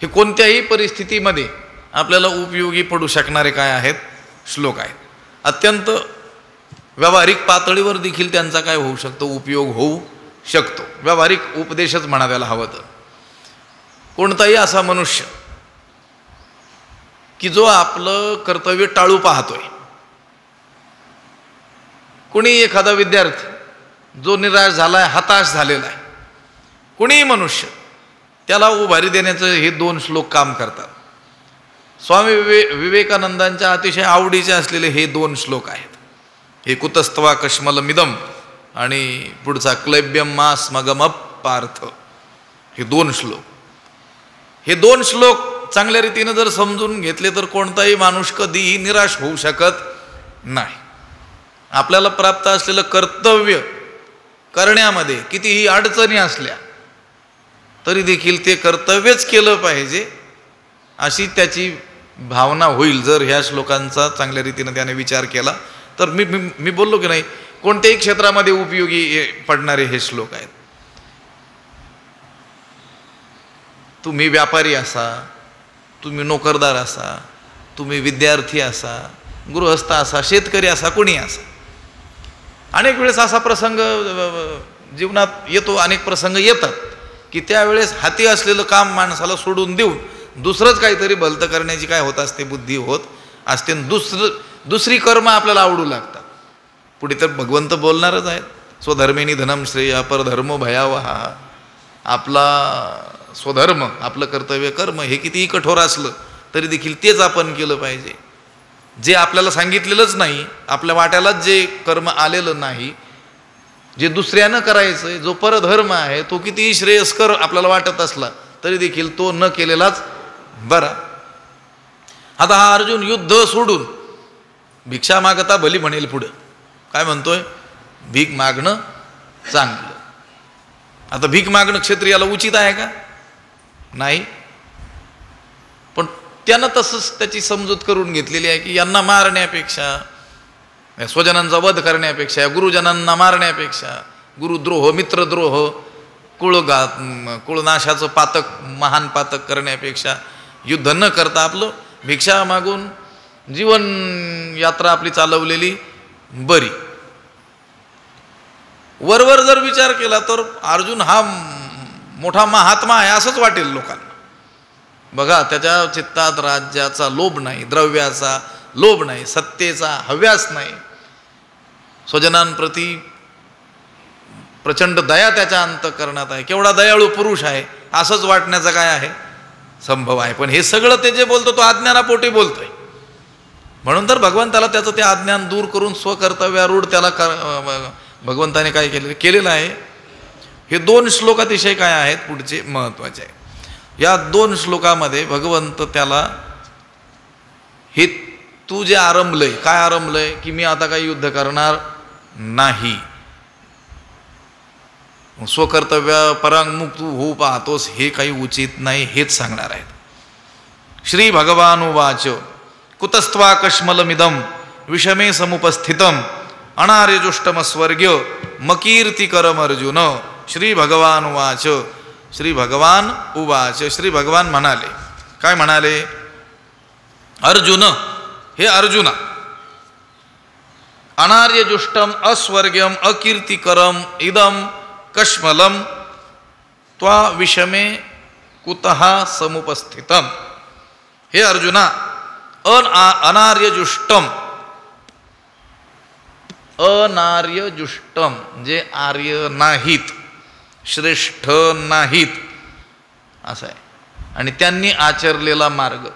हे कोणत्याही परिस्थितीमध्ये आपल्याला उपयोगी पडू शकणारे काय आहेत? श्लोक आहेत. अत्यंत व्यावहारिक पातळीवर देखील त्यांचा काय होऊ शकतो? उपयोग होऊ शकतो. व्यावहारिक उपदेशच म्हणा त्याला हवं तर. कोणताही असा मनुष्य की जो आपलं कर्तव्य टाळू पाहतोय, कुणी एखादा विद्यार्थी जो निराश झालाय, हताश झालेला आहे, कुणीही मनुष्य, त्याला उभारी देण्याचं हे 2 श्लोक काम करतात. स्वामी विवेकानंदांच्या अतिशय आवडीचे असलेले हे 2 श्लोक आहेत. हे कुतस्तवा कश्मलमिदम आणि पुढचा क्लैब्यम मा स्मगम पार्थ. हे 2 श्लोक, हे 2 श्लोक चांगल्या रीतीनं जर समजून घेतले तर कोणताही माणूस कधीही निराश होऊ शकत नाही. आपल्याला प्राप्त असलेलं कर्तव्य करण्यामध्ये कितीही अडचणी असल्या तरी देखील ते कर्तव्यच केलं पाहिजे अशी त्याची भावना होईल जर ह्या श्लोकांचा चांगल्या रीतीनं त्याने विचार केला तर. मी बोललो की नाही, कोणत्याही क्षेत्रामध्ये उपयोगी पडणारे हे श्लोक आहेत. तुम्ही व्यापारी असा, तुम्ही नोकरदार असा, तुम्ही विद्यार्थी असा, गृहस्थ असा, शेतकरी असा, कोणी असा, अनेक वेळेस असा प्रसंग जीवनात येतो, अनेक प्रसंग येतात की त्यावेळेस हाती असलेलं काम माणसाला सोडून देऊन दुसरंच काहीतरी भलतं करण्याची काय होत असते? बुद्धी होत असते. दुसरी कर्म आपल्याला आवडू लागतात. पुढे तर भगवंत बोलणारच आहेत, स्वधर्मेनी धनम श्रेय परधर्मो भयावहा. आपला स्वधर्म, आपलं कर्तव्य कर्म हे कितीही कठोर असलं तरी देखील तेच आपण केलं पाहिजे. जे आपल्याला सांगितलेलंच नाही, आपल्या वाट्यालाच जे कर्म आलेलं नाही, जे दुसऱ्यानं करायचं आहे, जो परधर्म आहे, तो कितीही श्रेयस्कर आपल्याला वाटत असला तरी देखील तो न केलेलाच बरा. आता हा अर्जुन युद्ध सोडून भिक्षा मागता भली म्हणेल पुढं. काय म्हणतोय? भीक मागणं चांगलं. आता भीक मागणं क्षत्रियाला उचित आहे का? नाही. पण त्यानं तसंच त्याची समजूत करून घेतलेली आहे की यांना मारण्यापेक्षा, स्वजनांचा वध करण्यापेक्षा, गुरुजनांना मारण्यापेक्षा, गुरुद्रोह, मित्रद्रोह, कुळनाशाचं पातक, महान पातक करण्यापेक्षा युद्ध न करता आपलं भिक्षा मागून जीवन यात्रा आपली चालवलेली बरी. वरवर जर विचार केला तर अर्जुन हा मोठा महात्मा आहे असंच वाटेल लोकांना. बघा, त्याच्या चित्तात राज्याचा लोभ नाही, द्रव्याचा लोभ नाही, सत्तेचा हव्यास नाही, स्वजनांप्रती प्रचंड दया त्याच्या अंतःकरणात आहे. केवढा दयाळू पुरुष आहे असंच वाटण्याचा काय आहे? संभव आहे. पण हे सगळं ते जे बोलतो तो अज्ञानापोटी बोलतोय. म्हणून तर भगवंताला त्याचं ते अज्ञान दूर करून स्वकर्तव्यारूढ त्याला भगवंताने काय केलेलं आहे. हे 2 श्लोक अतिशय काय आहेत पुढचे महत्त्वाचे आहे. या 2 श्लोकामध्ये भगवंत त्याला हे तू जे आरंभलंय, काय आरंभलंय की मी आता काही युद्ध करणार नाही, स्वकर्तव्य परांगमुख तू होऊ पाहतोस, हे काही उचित नाही, हेच सांगणार आहेत. श्री भगवान उवाच कुतस्त्वा कश्मलमिदं विषमे समुपस्थितम अनार्यजुष्टमस्वर्ग्य मकीर्तिकरम अर्जुन. श्री भगवान उवाच. श्री भगवान उवाच. श्री भगवान म्हणाले. काय म्हणाले? अर्जुन, हे अर्जुना, अनार्यजुष्टम अस्वर्ग्यम अकीर्तिकरम इदम कश्मलम त्वा विषमे कुतः समुपस्थितम. हे अर्जुना, अनार्यजुष्टम, अनार्यजुष्टम जे आर्य नाहीत, श्रेष्ठ नाहीत असं आहे. आणि त्यांनी आचरलेला मार्ग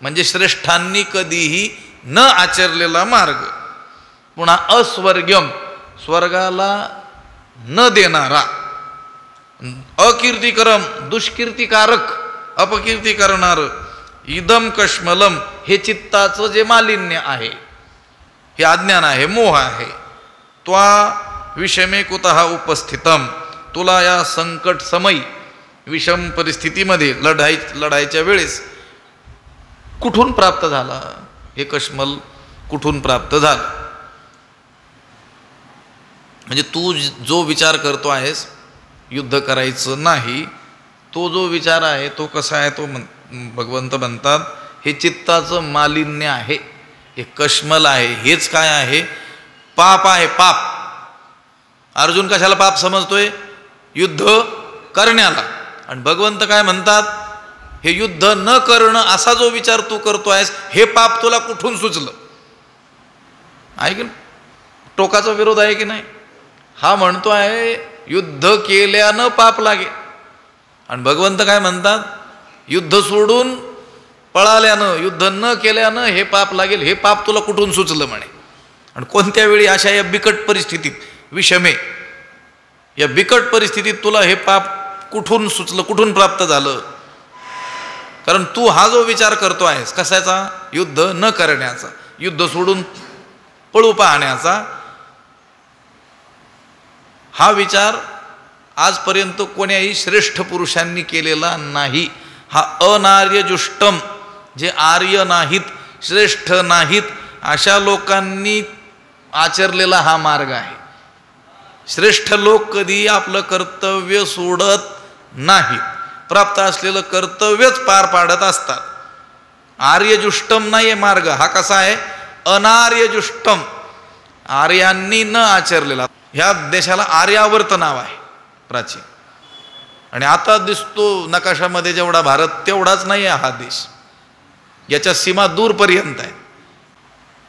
म्हणजे श्रेष्ठांनी कधीही न आचरलेला मार्ग. पुन्हा अस्वर्ग्यम, स्वर्गाला न देणारा, अकीर्तिकरम, दुष्कीर्तिकारक, अपकीर्ती करणार, इदम कश्मलम, हे चित्ताचं जे मालिन्य आहे, हे अज्ञान आहे, मोह आहे. त्वा विषमे कुतः उपस्थितम, तुला या संकट समयी विषम परिस्थितीमध्ये लढाईच्या वेळेस कुठून प्राप्त झाला? हे कश्मल कुठून प्राप्त झालं? म्हणजे तू जो विचार करतो आहेस युद्ध करायचं नाही, तो जो विचार आहे तो कसा आहे? तो भगवंत म्हणतात हे चित्ताचं मालिन्य आहे, हे कश्मल आहे. हेच काय आहे? पाप आहे, पाप. अर्जुन कशाला पाप समजतोय? युद्ध करण्याला. आणि भगवंत काय म्हणतात? हे युद्ध न करणं असा जो विचार तू करतो आहेस, हे पाप तुला कुठून सुचलं? आहे की टोकाचा विरोध आहे की नाही? हा म्हणतो आहे युद्ध केल्यानं पाप लागेल, आणि भगवंत काय म्हणतात? युद्ध सोडून पळाल्यानं, युद्ध न केल्यानं हे पाप लागेल. हे पाप तुला कुठून सुचलं म्हणे? आणि कोणत्या वेळी? अशा या बिकट परिस्थितीत, विषमे, या बिकट परिस्थितीत तुला हे पाप कुठून सुचलं, कुठून प्राप्त झालं? कारण तू हा जो विचार करतो आहेस कशाचा? युद्ध न करण्याचा, युद्ध सोडून पळू पाहण्याचा, हा विचार आजपर्यंत कोण्याही श्रेष्ठ पुरुषांनी केलेला नाही. हा अनार्यजुष्टम, जे आर्य नाहीत, श्रेष्ठ नाहीत, अशा लोकांनी आचरलेला हा मार्ग आहे. श्रेष्ठ लोक कधी आपलं कर्तव्य सोडत नाहीत, प्राप्त असलेलं कर्तव्यच पार पाडत असतात. आर्यजुष्टम नाही आहे मार्ग. हा कसा आहे? अनार्यजुष्टम, आर्यांनी न आचरलेला. ह्या देशाला आर्यावर्त नाव आहे प्राचीन, आणि आता दिसतो नकाशामध्ये जेवढा भारत तेवढाच नाही आहे हा देश. याच्या सीमा दूरपर्यंत आहे,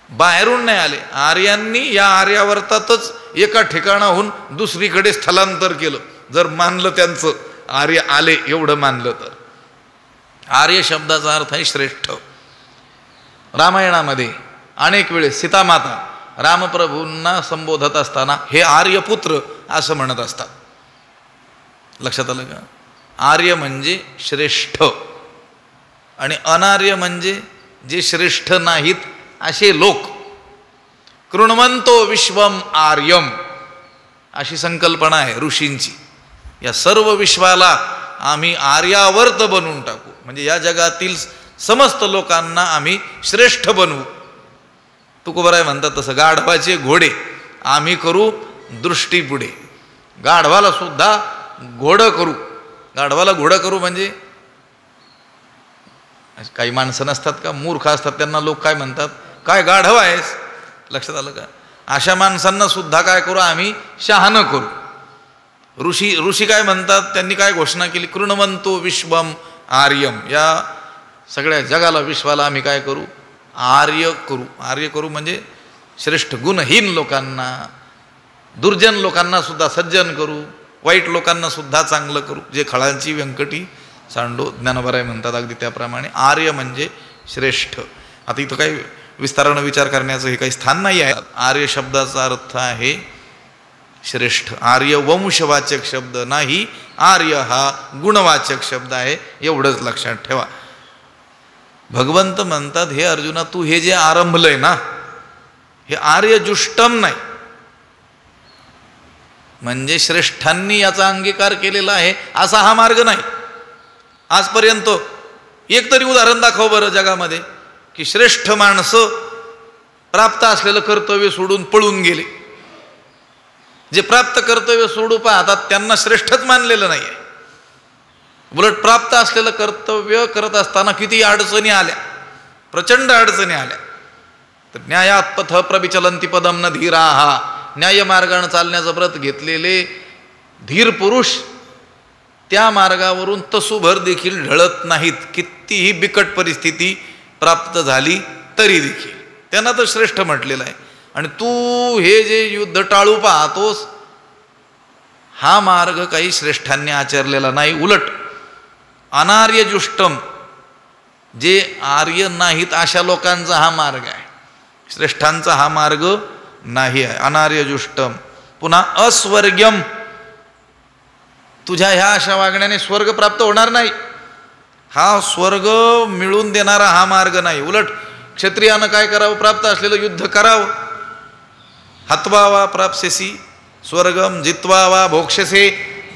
बाहेरून नाही आले. आर्यांनी या आर्यावर्तातच एका ठिकाणाहून दुसरीकडे स्थलांतर केलं. जर मानलं त्यांचं आर्य आले एवढं मानलं तर. आर्य शब्दाचा अर्थ आहे श्रेष्ठ. रामायणामध्ये अनेक वेळेस सीतामाता रामप्रभूंना संबोधत असताना हे आर्यपुत्र असं म्हणत असतात. लक्षात आलं का? आर्य म्हणजे श्रेष्ठ आणि अनार्य म्हणजे जे श्रेष्ठ नाहीत असे लोक. कृण्वन्तो विश्वम आर्यम अशी संकल्पना आहे ऋषींची. या सर्व विश्वाला आम्ही आर्यावर्त बनवून टाकू, म्हणजे या जगातील समस्त लोकांना आम्ही श्रेष्ठ बनवू. तुकोबराय म्हणतात तसं गाढवाचे घोडे आम्ही करू दृष्टीपुढे. गाढवाला सुद्धा घोडं करू. गाढवाला घोडं करू म्हणजे काही माणसं नसतात का, मूर्ख असतात, त्यांना लोक काय म्हणतात, काय गाढव आहेस. लक्षात आलं का? अशा माणसांना सुद्धा काय करू आम्ही, शहाणं करू. ऋषी काय म्हणतात, त्यांनी काय घोषणा केली, कृण्वन्तो विश्वम आर्यम. या सगळ्या जगाला विश्वाला आम्ही काय करू, आर्य करू. आर्य करू म्हणजे श्रेष्ठ. गुणहीन लोकांना, दुर्जन लोकांना सुद्धा सज्जन करू, वाईट लोकांना सुद्धा चांगलं करू. जे खळांची व्यंकटी सांडो ज्ञानोबराय म्हणतात अगदी त्याप्रमाणे आर्य म्हणजे श्रेष्ठ. आता इथं काही विस्तारानं विचार करण्याचं हे काही स्थान नाही आहे. आर्य शब्दाचा अर्थ आहे श्रेष्ठ. आर्य वंशवाचक शब्द नाही, आर्य हा गुणवाचक शब्द आहे, एवढंच लक्षात ठेवा. भगवंत म्हणतात हे अर्जुना तू हे जे आरंभलंय ना हे आर्यजुष्टम नाही, म्हणजे श्रेष्ठांनी याचा अंगीकार केलेला आहे असा हा मार्ग नाही. आजपर्यंत एक तरी उदाहरण दाखव बरं जगामध्ये की श्रेष्ठ माणसं प्राप्त असलेलं कर्तव्य सोडून पळून गेले. जे प्राप्त कर्तव्य सोडू पाहतात त्यांना श्रेष्ठच मानलेलं नाही आहे. उलट प्राप्त असलेलं कर्तव्य करत असताना किती अडचणी आल्या, प्रचंड अडचणी आल्या. तर न्यायात पथ प्रविचलंती पदम न धीराहा, न्याय मार्गाने चालण्याचं व्रत घेतलेले धीर पुरुष त्या मार्गावरून तसूभर देखील ढळत नाहीत. कितीही बिकट परिस्थिती प्राप्त झाली तरी देखील त्यांना तर श्रेष्ठ म्हटलेलं आहे. आणि तू हे जे युद्ध टाळू पाहतोस हा मार्ग काही श्रेष्ठांनी आचरलेला नाही. उलट अनार्यजुष्टम, जे आर्य नाहीत अशा लोकांचा हा मार्ग आहे, श्रेष्ठांचा हा मार्ग नाही आहे. अनार्यजुष्टम. पुन्हा अस्वर्ग्यम, तुझ्या ह्या अशा वागण्याने स्वर्ग प्राप्त होणार नाही. हा स्वर्ग मिळून देणारा हा मार्ग नाही. उलट क्षत्रियानं काय करावं, प्राप्त असलेलं युद्ध करावं. हत्वा वा प्राप्स्यसी स्वर्गम जित्वा वा भोक्षसे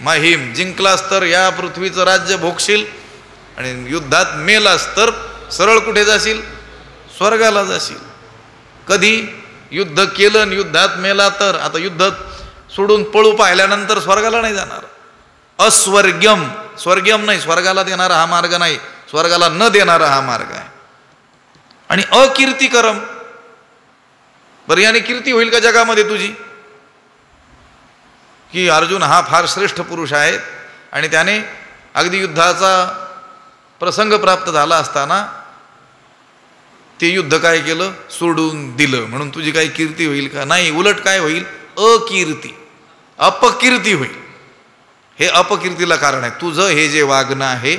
महिम. जिंकलास तर या पृथ्वीचं राज्य भोगशील आणि युद्धात मेलास तर सरळ कुठे जाशील, स्वर्गाला जाशील. कधी युद्ध केलं आणि युद्धात मेला तर, आता युद्ध सोडून पळू पाहिल्यानंतर स्वर्गाला नाही जाणार. अस्वर्ग्यम, स्वर्ग्यम नाही, स्वर्गाला देणारा हा मार्ग नाही, स्वर्गाला न देणारा हा मार्ग आहे. आणि अकीर्तिकरम, बरं याने कीर्ती होईल का जगामध्ये तुझी, की अर्जुन हा फार श्रेष्ठ पुरुष आहे आणि त्याने अगदी युद्धाचा प्रसंग प्राप्त झाला असताना ते युद्ध काय केलं, सोडून दिलं, म्हणून तुझी काही कीर्ती होईल का? नाही. उलट काय होईल, अकीर्ती, अपकीर्ती होईल. हे अपकीर्तीला कारण आहे. तुझं हे जे वागणं आहे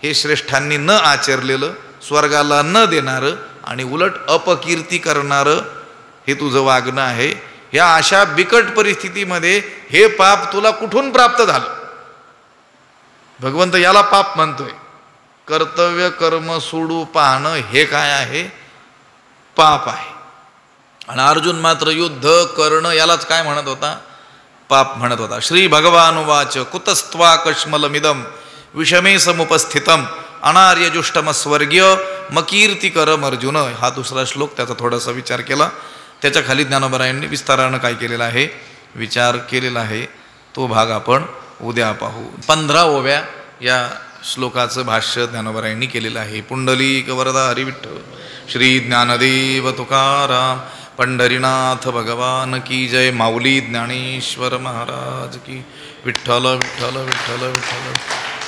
हे श्रेष्ठांनी न आचरलेलं, स्वर्गाला न देणारं आणि उलट अपकीर्ती करणारं हे तुझं वागणं आहे. ह्या अशा बिकट परिस्थितीमध्ये हे पाप तुला कुठून प्राप्त झालं? भगवंत याला पाप म्हणतोय. कर्तव्य कर्म सोडू पाहणं हे काय आहे, पाप आहे. आणि अर्जुन मात्र युद्ध करणं यालाच काय म्हणत होता, पाप म्हणत होता. श्री भगवान वाच कुतस्त्वा कश्मलमिदम विषमे समुपस्थितम अनार्यजुष्टमस्वर्गीय मकीर्तिकरम अर्जुन. हा दुसरा श्लोक, त्याचा थोडासा विचार केला. त्याच्या खाली ज्ञानोबरायांनी विस्तारानं काय केलेलं आहे, विचार केलेला आहे. तो भाग आपण उद्या पाहू. 15व्या या श्लोकाचं भाष्य ज्ञानोबरायांनी केलेलं आहे. पुंडलीक वरदा हरिविठ्ठल श्री ज्ञानदेव तुकाराम पंढरीनाथ भगवान की जय. माऊली ज्ञानेश्वर महाराज की. विठ्ठल विठ्ठल विठ्ठल विठ्ठल.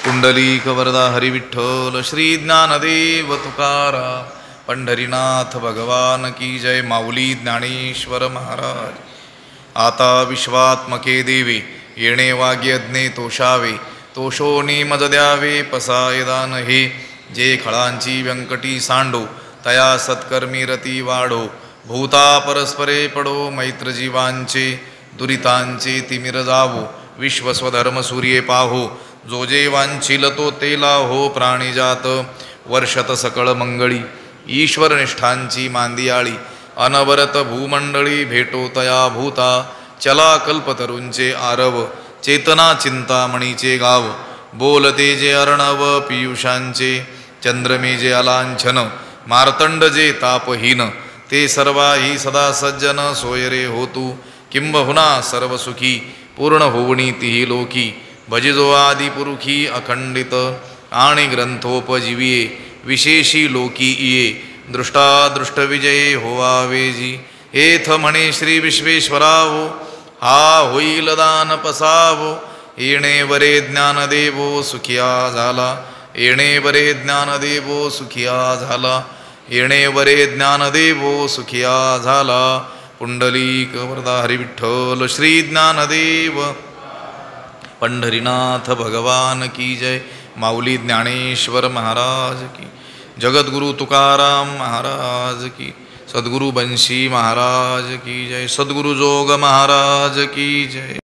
पुंडलीक वरदा हरिविठ्ठल श्री ज्ञानदेव तुकाराम पंढरीनाथ भगवान की जय. माऊली ज्ञानेश्वर महाराज. आता विश्वात्मके देवे येणे वाग्यज्ञे तोषावे तोषोनी मज द्यावे पसाय दान हे, जे खळांची व्यंकटी सांडो तया सत्कर्मी रती वाढो, भूता परस्परे पडो मैत्र जीवांचे, दुरितांचे तिमिर जावो, विश्वस्वधर्म सूर्ये पाहो, जो जे वांछिल तो तेला हो प्राणीजात, वर्षत सकळ मंगळी ईश्वर निष्ठांची मांदियाळी, अनवरत भूमंडळी भेटो तया भूता, चला कल्पतरूंचे आरव, चेतना चिंतामणीचे गाव, बोलते जे अर्णव पियुषांचे, चंद्रमे जे अलांछन, मार्तंड जे तापहीन, ते सर्वाही सदा सज्जन सोय रे होतू, किंबहुना सर्व सुखी पूर्ण होवणी तिही लोकी, भजिजो आदि पुरुखी अखंडित, आणि ग्रंथोपजीविये विशेषी लोकी इये, दृष्टादृष्ट विजये होवावेजी, एथ म्हणे श्री विश्वेश्वरावो, हा होईल दान पसावो, येणे वरे ज्ञानदेवो सुखिया झाला, येणे वरे ज्ञानदेवो सुखिया झाला, येणे वरे ज्ञानदेवो सुखिया झाला. पुंडलीक वरदा हरी विठ्ठल श्री ज्ञानदेव पंढरीनाथ भगवान की जय. माऊली ज्ञानेश्वर महाराज की, जगद्गुरु तुकाराम महाराज की, सद्गुरु बंशी महाराज की जय, सद्गुरु जोग महाराज की जय.